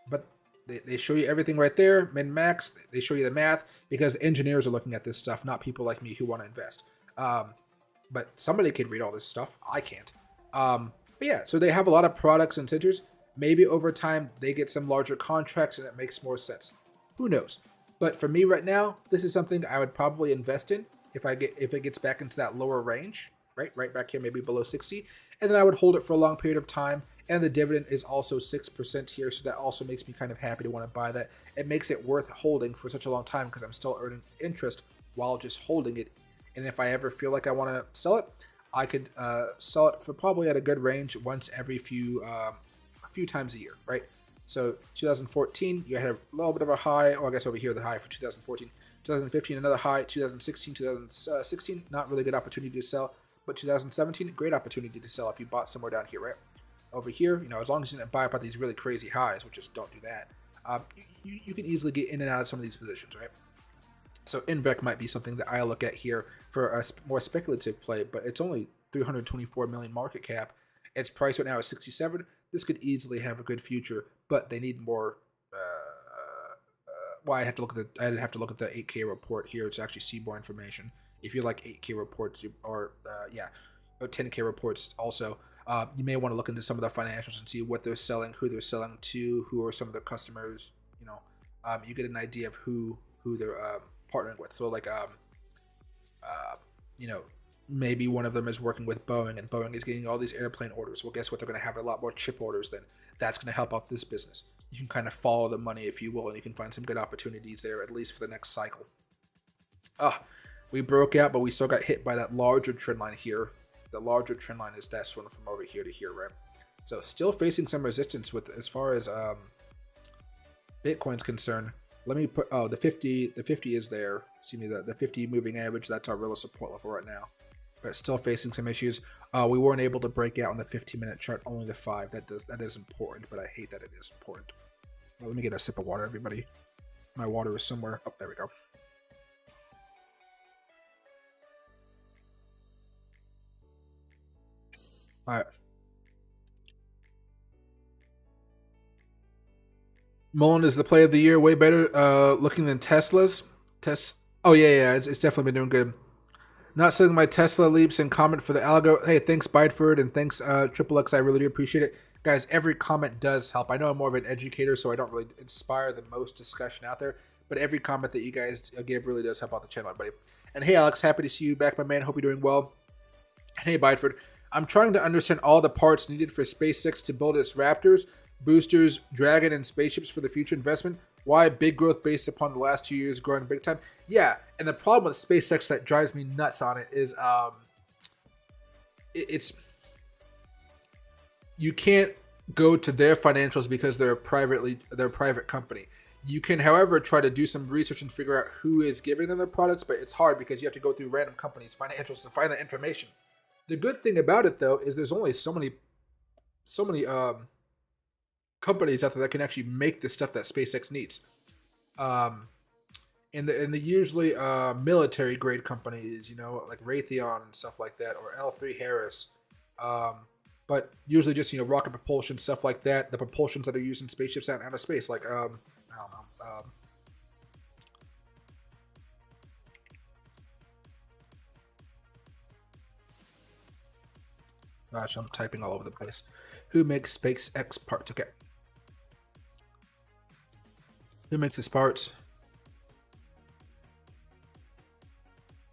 But they show you everything right there, min max. They show you the math because the engineers are looking at this stuff, not people like me who want to invest. But somebody can read all this stuff. I can't. But yeah, so they have a lot of products and sensors. Maybe over time they get some larger contracts and it makes more sense. Who knows? But for me right now, this is something I would probably invest in if it gets back into that lower range, right back here, maybe below 60, and then I would hold it for a long period of time. And the dividend is also 6% here, so that also makes me kind of happy to want to buy that. It makes it worth holding for such a long time because I'm still earning interest while just holding it. And if I ever feel like I want to sell it, I could sell it for probably at a good range once every a few times a year, right? So 2014, you had a little bit of a high, or I guess over here the high for 2014. 2015, another high. 2016, not really good opportunity to sell. But 2017, great opportunity to sell if you bought somewhere down here, right? Over here, as long as you didn't buy up at these really crazy highs, which is don't do that, you can easily get in and out of some of these positions, right? So NVEC might be something that I look at here for a more speculative play, but it's only 324 million market cap. Its price right now is 67. This could easily have a good future, but they need more. Well, I'd have to look at the 8K report here to actually see more information. If you like 8K reports or 10K reports also. You may want to look into some of the financials and see what they're selling, who they're selling to, who are some of their customers. You get an idea of who they're partnering with. So like you know, maybe one of them is working with Boeing, and Boeing is getting all these airplane orders. Well, guess what? They're going to have a lot more chip orders. Then that's going to help out this business. You can kind of follow the money, if you will, and you can find some good opportunities there, at least for the next cycle. We broke out, but we still got hit by that larger trend line here. The larger trend line is that one from over here to here, right? So still facing some resistance with as far as Bitcoin's concerned. Let me put, the 50 is there. See me, the 50 moving average, that's our real support level right now. But still facing some issues. We weren't able to break out on the 15-minute chart, only the 5. That is important, but I hate that it is important. Well, let me get a sip of water, everybody. My water is somewhere. Oh, there we go. All right. Mullen is the play of the year, way better looking than Tesla's. Oh yeah, it's definitely been doing good. Not selling my Tesla leaps and comment for the algo. Hey, thanks Bideford and thanks Triple X. I really do appreciate it, guys. Every comment does help. I know I'm more of an educator, so I don't really inspire the most discussion out there. But every comment that you guys give really does help out the channel, everybody. And hey, Alex, happy to see you back, my man. Hope you're doing well. And hey, Bideford, I'm trying to understand all the parts needed for SpaceX to build its Raptors, boosters, Dragon, and spaceships for the future investment. Why big growth based upon the last 2 years growing big time? Yeah, and the problem with SpaceX that drives me nuts on it is it's you can't go to their financials because they're a private company. You can, however, try to do some research and figure out who is giving them their products, but it's hard because you have to go through random companies' financials to find that information. The good thing about it, though, is there's only so many companies out there that can actually make the stuff that SpaceX needs. In the usually military grade companies, you know, like Raytheon and stuff like that, or L3 Harris. But usually just, you know, rocket propulsion, stuff like that. The propulsions that are used in spaceships out in outer space, like I don't know. Gosh, I'm typing all over the place. Who makes SpaceX parts? Okay. Who makes these parts?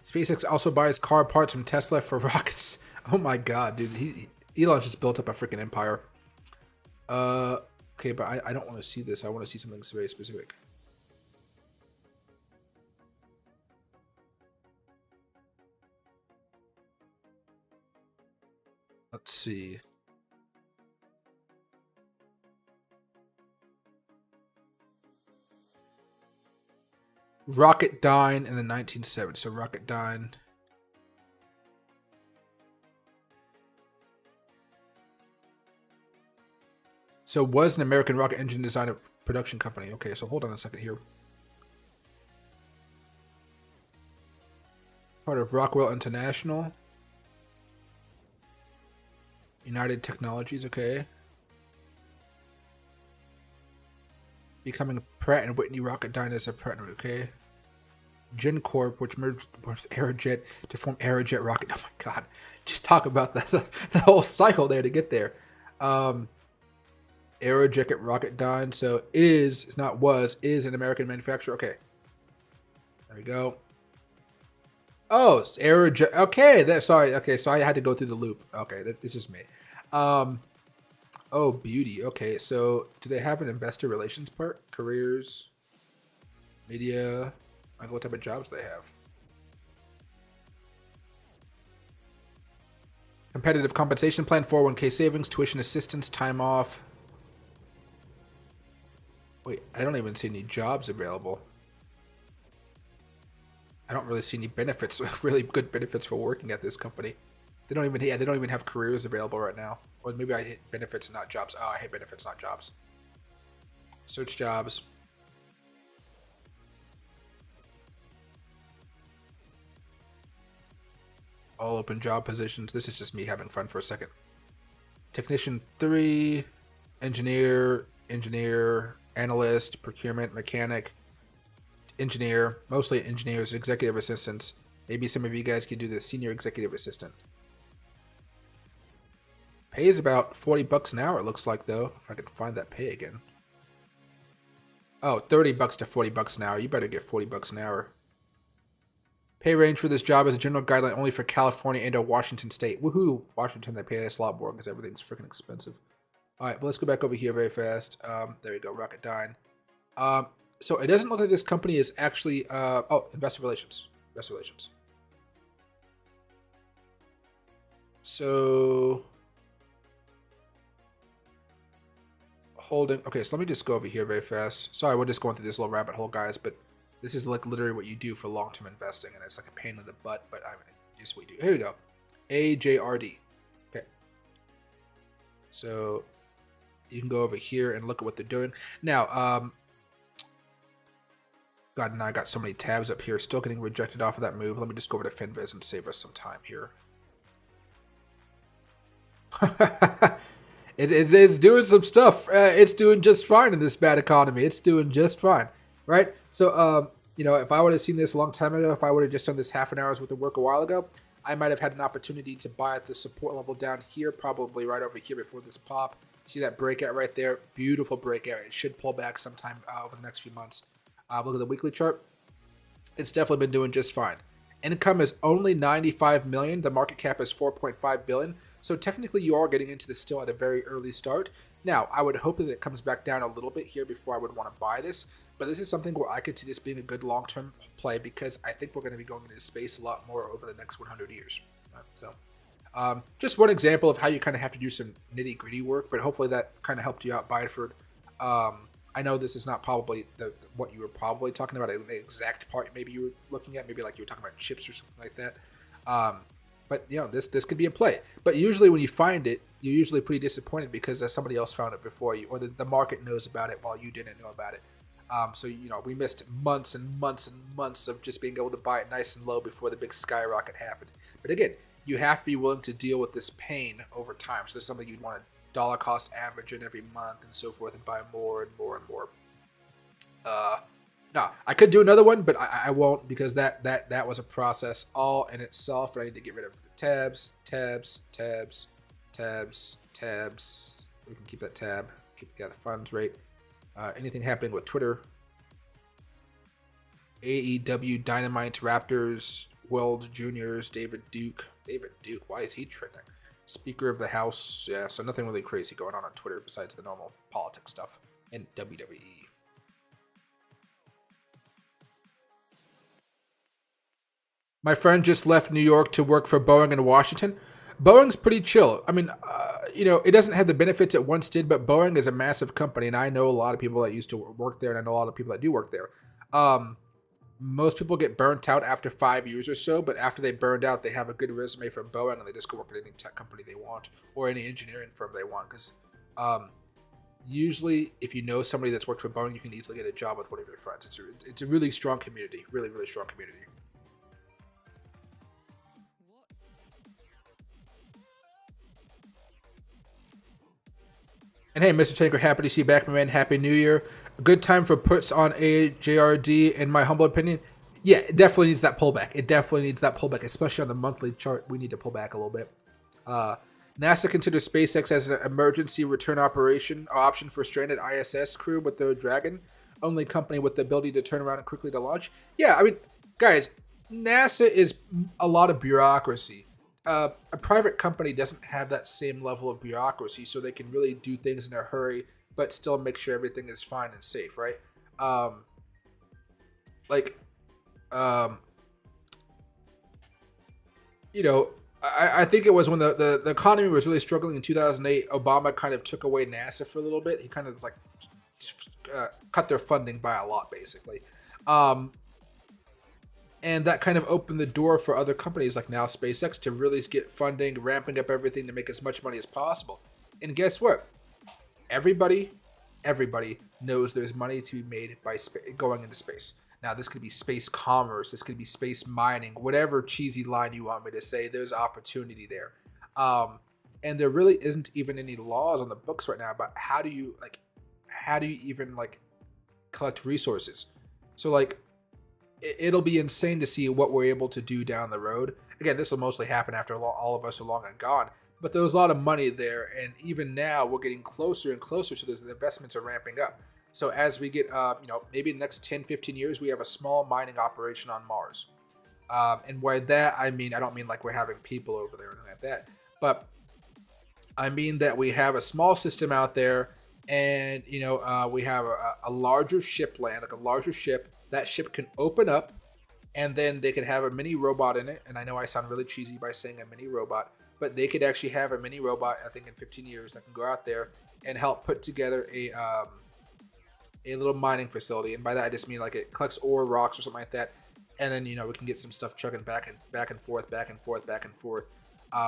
SpaceX also buys car parts from Tesla for rockets. Oh my god, dude. Elon just built up a freaking empire. Okay, but I don't want to see this. I want to see something very specific. Let's see. Rocketdyne in the 1970s. So Rocketdyne. So was an American rocket engine designer production company. Okay, so hold on a second here. Part of Rockwell International. United Technologies, okay. Becoming Pratt and Whitney Rocketdyne as a partner, okay. GenCorp, which merged with Aerojet to form Aerojet Rocket. Oh my god. Just talk about the whole cycle there to get there. Aerojet Rocketdyne. So is an American manufacturer. Okay. There we go. Oh, Aerojet. Okay, sorry. Okay, so I had to go through the loop. Okay, this is me. Oh, beauty. Okay, so do they have an investor relations part? Careers, media, like what type of jobs they have? Competitive compensation plan, 401k savings, tuition assistance, time off. Wait, I don't even see any jobs available. I don't really see any benefits, really good benefits for working at this company. They don't even have careers available right now. Or maybe I hit benefits, not jobs. Oh, I hit benefits, not jobs. Search jobs. All open job positions. This is just me having fun for a second. Technician 3, engineer, analyst, procurement, mechanic, engineer, mostly engineers, executive assistants. Maybe some of you guys could do the senior executive assistant. Pay is about 40 bucks an hour, it looks like, though. If I could find that pay again. Oh, 30 bucks to 40 bucks an hour. You better get 40 bucks an hour. Pay range for this job is a general guideline only for California and Washington State. Woohoo! Washington, they pay us a lot more because everything's freaking expensive. All right, but let's go back over here very fast. There we go, Rocketdyne. So it doesn't look like this company is actually, investor relations. Investor relations. So, holding, okay, so let me just go over here very fast. Sorry, we're just going through this little rabbit hole, guys, but this is like literally what you do for long-term investing, and it's like a pain in the butt, but I mean, just what you do. Here we go. AJRD. Okay. So, you can go over here and look at what they're doing. Now, God, now I got so many tabs up here, still getting rejected off of that move. Let me just go over to FinViz and save us some time here. It's doing some stuff. It's doing just fine in this bad economy. It's doing just fine, right? So, if I would have seen this a long time ago, if I would have just done this half an hour's worth of work a while ago, I might have had an opportunity to buy at the support level down here, probably right over here before this pop. See that breakout right there? Beautiful breakout. It should pull back sometime over the next few months. Look at the weekly chart. It's definitely been doing just fine. Income is only 95 million. The market cap is 4.5 billion. So technically you are getting into this still at a very early start. Now, I would hope that it comes back down a little bit here before I would want to buy this. But this is something where I could see this being a good long-term play because I think we're going to be going into space a lot more over the next 100 years. So, just one example of how you kind of have to do some nitty-gritty work, but hopefully that kind of helped you out, Bideford. I know this is not probably what you were probably talking about, the exact part maybe you were looking at, maybe like you were talking about chips or something like that. But this could be a play. But usually when you find it, you're usually pretty disappointed because somebody else found it before you, or the market knows about it while you didn't know about it. So we missed months and months and months of just being able to buy it nice and low before the big skyrocket happened. But again, you have to be willing to deal with this pain over time. So this is something you'd want to dollar cost average in every month and so forth and buy more and more and more. No, I could do another one, but I won't because that was a process all in itself. And I need to get rid of tabs. We can keep that tab. Keep the funds rate. Anything happening with Twitter? AEW, Dynamite, Raptors, World Juniors, David Duke. Why is he trending? Speaker of the House. Yeah, so nothing really crazy going on Twitter besides the normal politics stuff in WWE. My friend just left New York to work for Boeing in Washington. Boeing's pretty chill. I mean, it doesn't have the benefits it once did, but Boeing is a massive company, and I know a lot of people that used to work there, and I know a lot of people that do work there. Most people get burnt out after 5 years or so, but after they burned out, they have a good resume from Boeing, and they just go work at any tech company they want or any engineering firm they want. Because usually, if you know somebody that's worked for Boeing, you can easily get a job with one of your friends. It's a really strong community, really, really strong community. And hey, Mr. Tanker, happy to see you back, my man. Happy New Year. A good time for puts on AJRD, in my humble opinion. Yeah, it definitely needs that pullback. Especially on the monthly chart. We need to pull back a little bit. NASA considers SpaceX as an emergency return option for stranded ISS crew with the Dragon. Only company with the ability to turn around and quickly to launch. Yeah, I mean, guys, NASA is a lot of bureaucracy. A private company doesn't have that same level of bureaucracy, so they can really do things in a hurry, but still make sure everything is fine and safe, right? I think it was when the economy was really struggling in 2008, Obama kind of took away NASA for a little bit. He kind of cut their funding by a lot, basically. And that kind of opened the door for other companies like now SpaceX to really get funding, ramping up everything to make as much money as possible. And guess what? Everybody knows there's money to be made by going into space. Now, this could be space commerce. This could be space mining. Whatever cheesy line you want me to say, there's opportunity there. And there really isn't even any laws on the books right now about how do you even collect resources. So it'll be insane to see what we're able to do down the road. Again, this will mostly happen after all of us are long and gone. But there was a lot of money there, and even now we're getting closer and closer to this. The investments are ramping up. So as we get, maybe in the next 10, 15 years, we have a small mining operation on Mars. And by that, I mean, I don't mean like we're having people over there or anything like that, but I mean that we have a small system out there, and we have a larger ship land, like a larger ship. That ship can open up, and then they could have a mini robot in it. And I know I sound really cheesy by saying a mini robot, but they could actually have a mini robot. I think in 15 years that can go out there and help put together a little mining facility. And by that I just mean like it collects ore, rocks, or something like that. And then we can get some stuff chugging back and forth,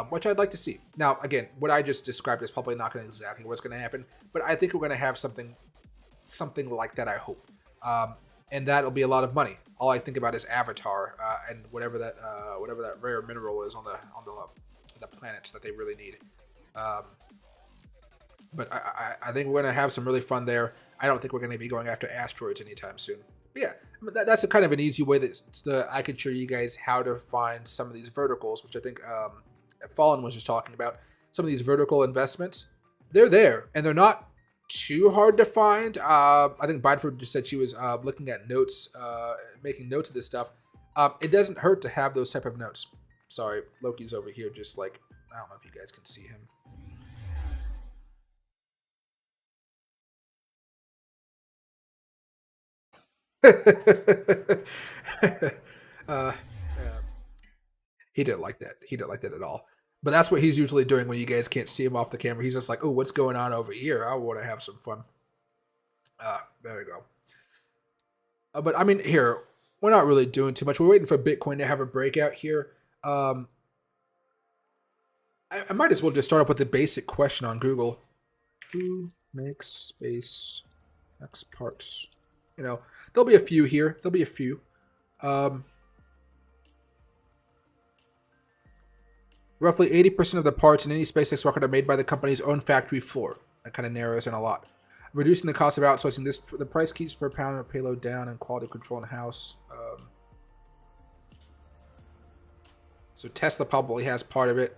which I'd like to see. Now, again, what I just described is probably not going to exactly what's going to happen, but I think we're going to have something like that. I hope, and that'll be a lot of money. All I think about is Avatar and whatever that rare mineral is on the planet that they really need. But I think we're going to have some really fun there. I don't think we're going to be going after asteroids anytime soon. But yeah, I mean, that's a kind of an easy way that I could show you guys how to find some of these verticals, which I think Fallen was just talking about. Some of these vertical investments, they're there, and they're not too hard to find. I think Bideford just said she was looking at notes, making notes of this stuff. It doesn't hurt to have those type of notes. Sorry, Loki's over here just like, I don't know if you guys can see him. uh, he didn't like that. He didn't like that at all. But that's what he's usually doing when you guys can't see him off the camera. He's just like, oh, what's going on over here? I want to have some fun. There we go. But I mean, here, we're not really doing too much. We're waiting for Bitcoin to have a breakout here. I might as well just start off with the basic question on Google. Who makes SpaceX parts? There'll be a few here. There'll be a few. Roughly 80% of the parts in any SpaceX rocket are made by the company's own factory floor. That kind of narrows in a lot. Reducing the cost of outsourcing, the price keeps per pound of payload down and quality control in-house. So Tesla probably has part of it.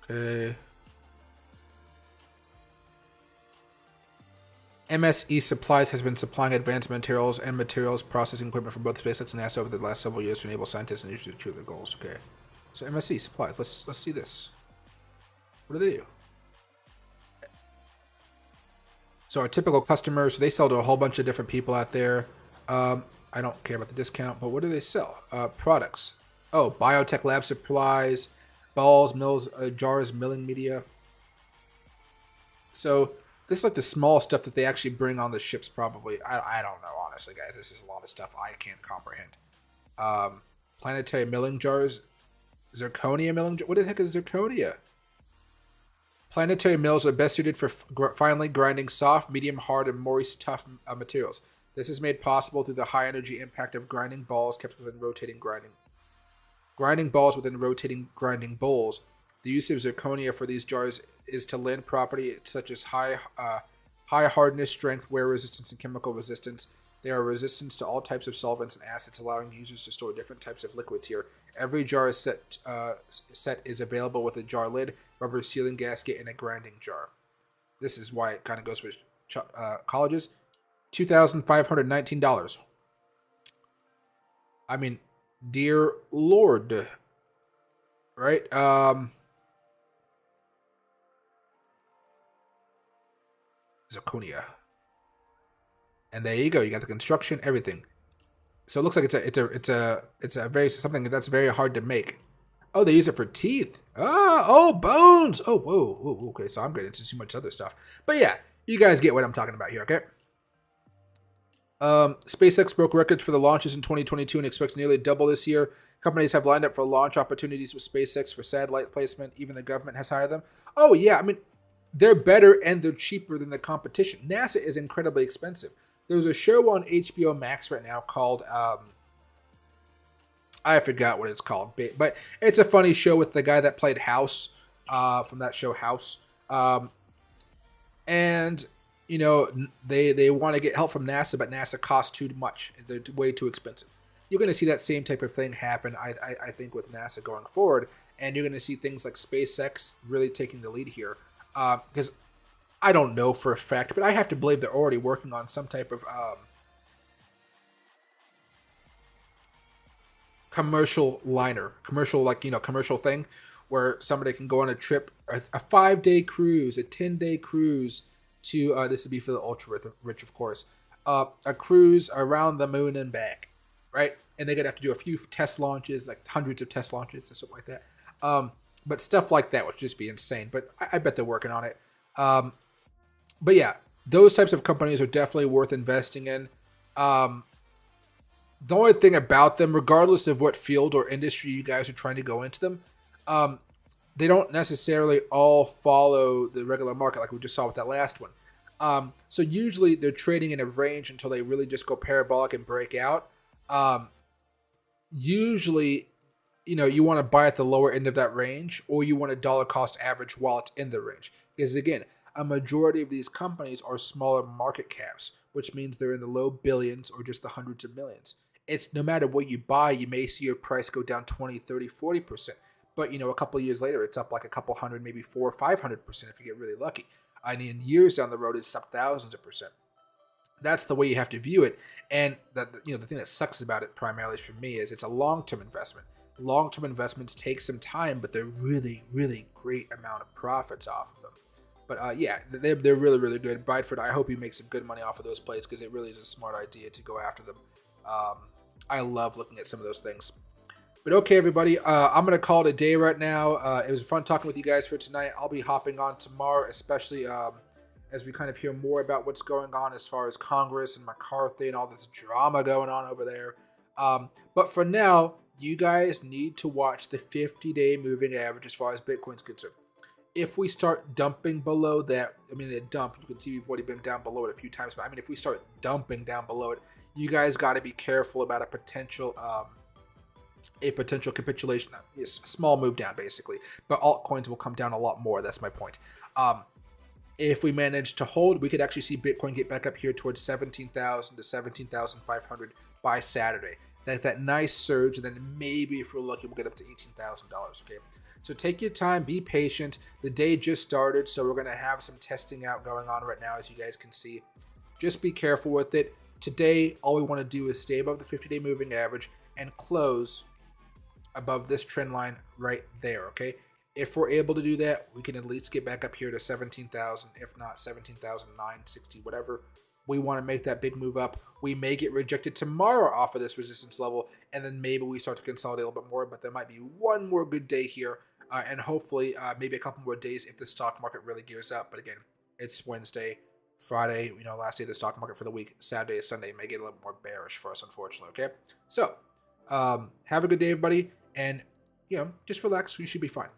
Okay. MSE Supplies has been supplying advanced materials and materials processing equipment for both SpaceX and NASA over the last several years to enable scientists and users to achieve their goals. Okay. So MSE Supplies, let's see this. What do they do? So our typical customers, they sell to a whole bunch of different people out there. I don't care about the discount, but what do they sell? Products. Oh, biotech lab supplies, balls, mills, jars, milling media. So this is like the small stuff that they actually bring on the ships probably. I don't know, honestly, guys. This is a lot of stuff I can't comprehend. Planetary milling jars. Zirconia milling jars. What the heck is zirconia? Planetary mills are best suited for finely grinding soft, medium, hard, and moist, tough materials. This is made possible through the high energy impact of grinding balls kept within rotating grinding balls within rotating grinding bowls. The use of zirconia for these jars is to lend property such as high hardness, strength, wear resistance, and chemical resistance. They are resistant to all types of solvents and acids, allowing users to store different types of liquids here. Every jar set is available with a jar lid, rubber sealing gasket, and a grinding jar. This is why it kind of goes for colleges. $2,519. I mean, dear Lord, right? Zirconia. And there you go. You got the construction, everything. So it looks like it's a very something that's very hard to make. Oh, they use it for teeth. Oh, bones. Oh, whoa. Okay, so I'm getting into too much other stuff. But yeah, you guys get what I'm talking about here, okay? SpaceX broke records for the launches in 2022 and expects nearly double this year. Companies have lined up for launch opportunities with SpaceX for satellite placement. Even the government has hired them. Oh yeah, I mean, they're better and they're cheaper than the competition. NASA is incredibly expensive. There's a show on HBO Max right now called, I forgot what it's called, but it's a funny show with the guy that played House from that show House. And, you know, they want to get help from NASA, but NASA costs too much. They're way too expensive. You're going to see that same type of thing happen, I think, with NASA going forward. And you're going to see things like SpaceX really taking the lead here. Because I don't know for a fact, but I have to believe they're already working on some type of commercial liner, commercial, like, commercial thing where somebody can go on a trip, a 5-day cruise, a 10-day cruise to, this would be for the ultra rich, of course, a cruise around the moon and back, right? And they're going to have to do a few test launches, like hundreds of test launches and something like that. But stuff like that would just be insane. But I bet they're working on it. But yeah, those types of companies are definitely worth investing in. The only thing about them, regardless of what field or industry you guys are trying to go into them, they don't necessarily all follow the regular market like we just saw with that last one. So usually they're trading in a range until they really just go parabolic and break out. Usually, you want to buy at the lower end of that range, or you want a dollar cost average while it's in the range. Because again, a majority of these companies are smaller market caps, which means they're in the low billions or just the hundreds of millions. It's no matter what you buy, you may see your price go down 20, 30, 40%. But, a couple of years later, it's up like a couple hundred, maybe 400 or 500% if you get really lucky. I mean, years down the road, it's up thousands of percent. That's the way you have to view it. And the thing that sucks about it primarily for me is it's a long-term investment. Long-term investments take some time, but they're really, really great amount of profits off of them. But yeah, they're really, really good. Bradford, I hope you make some good money off of those plays because it really is a smart idea to go after them. I love looking at some of those things. But okay, everybody, I'm going to call it a day right now. It was fun talking with you guys for tonight. I'll be hopping on tomorrow, especially as we kind of hear more about what's going on as far as Congress and McCarthy and all this drama going on over there. But for now, you guys need to watch the 50-day moving average as far as Bitcoin's concerned. If we start dumping below that, I mean, a dump, you can see we've already been down below it a few times, but I mean, if we start dumping down below it, you guys got to be careful about a potential capitulation. Yes, a small move down, basically. But altcoins will come down a lot more. That's my point. If we manage to hold, we could actually see Bitcoin get back up here towards 17,000 to 17,500 by Saturday. That nice surge, and then maybe if we're lucky, we'll get up to $18,000. Okay. So take your time, be patient. The day just started, so we're going to have some testing out going on right now, as you guys can see. Just be careful with it. Today, all we want to do is stay above the 50-day moving average and close above this trend line right there, okay? If we're able to do that, we can at least get back up here to 17,000, if not 17,960, whatever. We want to make that big move up. We may get rejected tomorrow off of this resistance level, and then maybe we start to consolidate a little bit more, but there might be one more good day here, and hopefully maybe a couple more days if the stock market really gears up. But again, it's Wednesday, Friday, last day of the stock market for the week. Saturday, Sunday may get a little more bearish for us, unfortunately, okay? So, have a good day, everybody, and, just relax. You should be fine.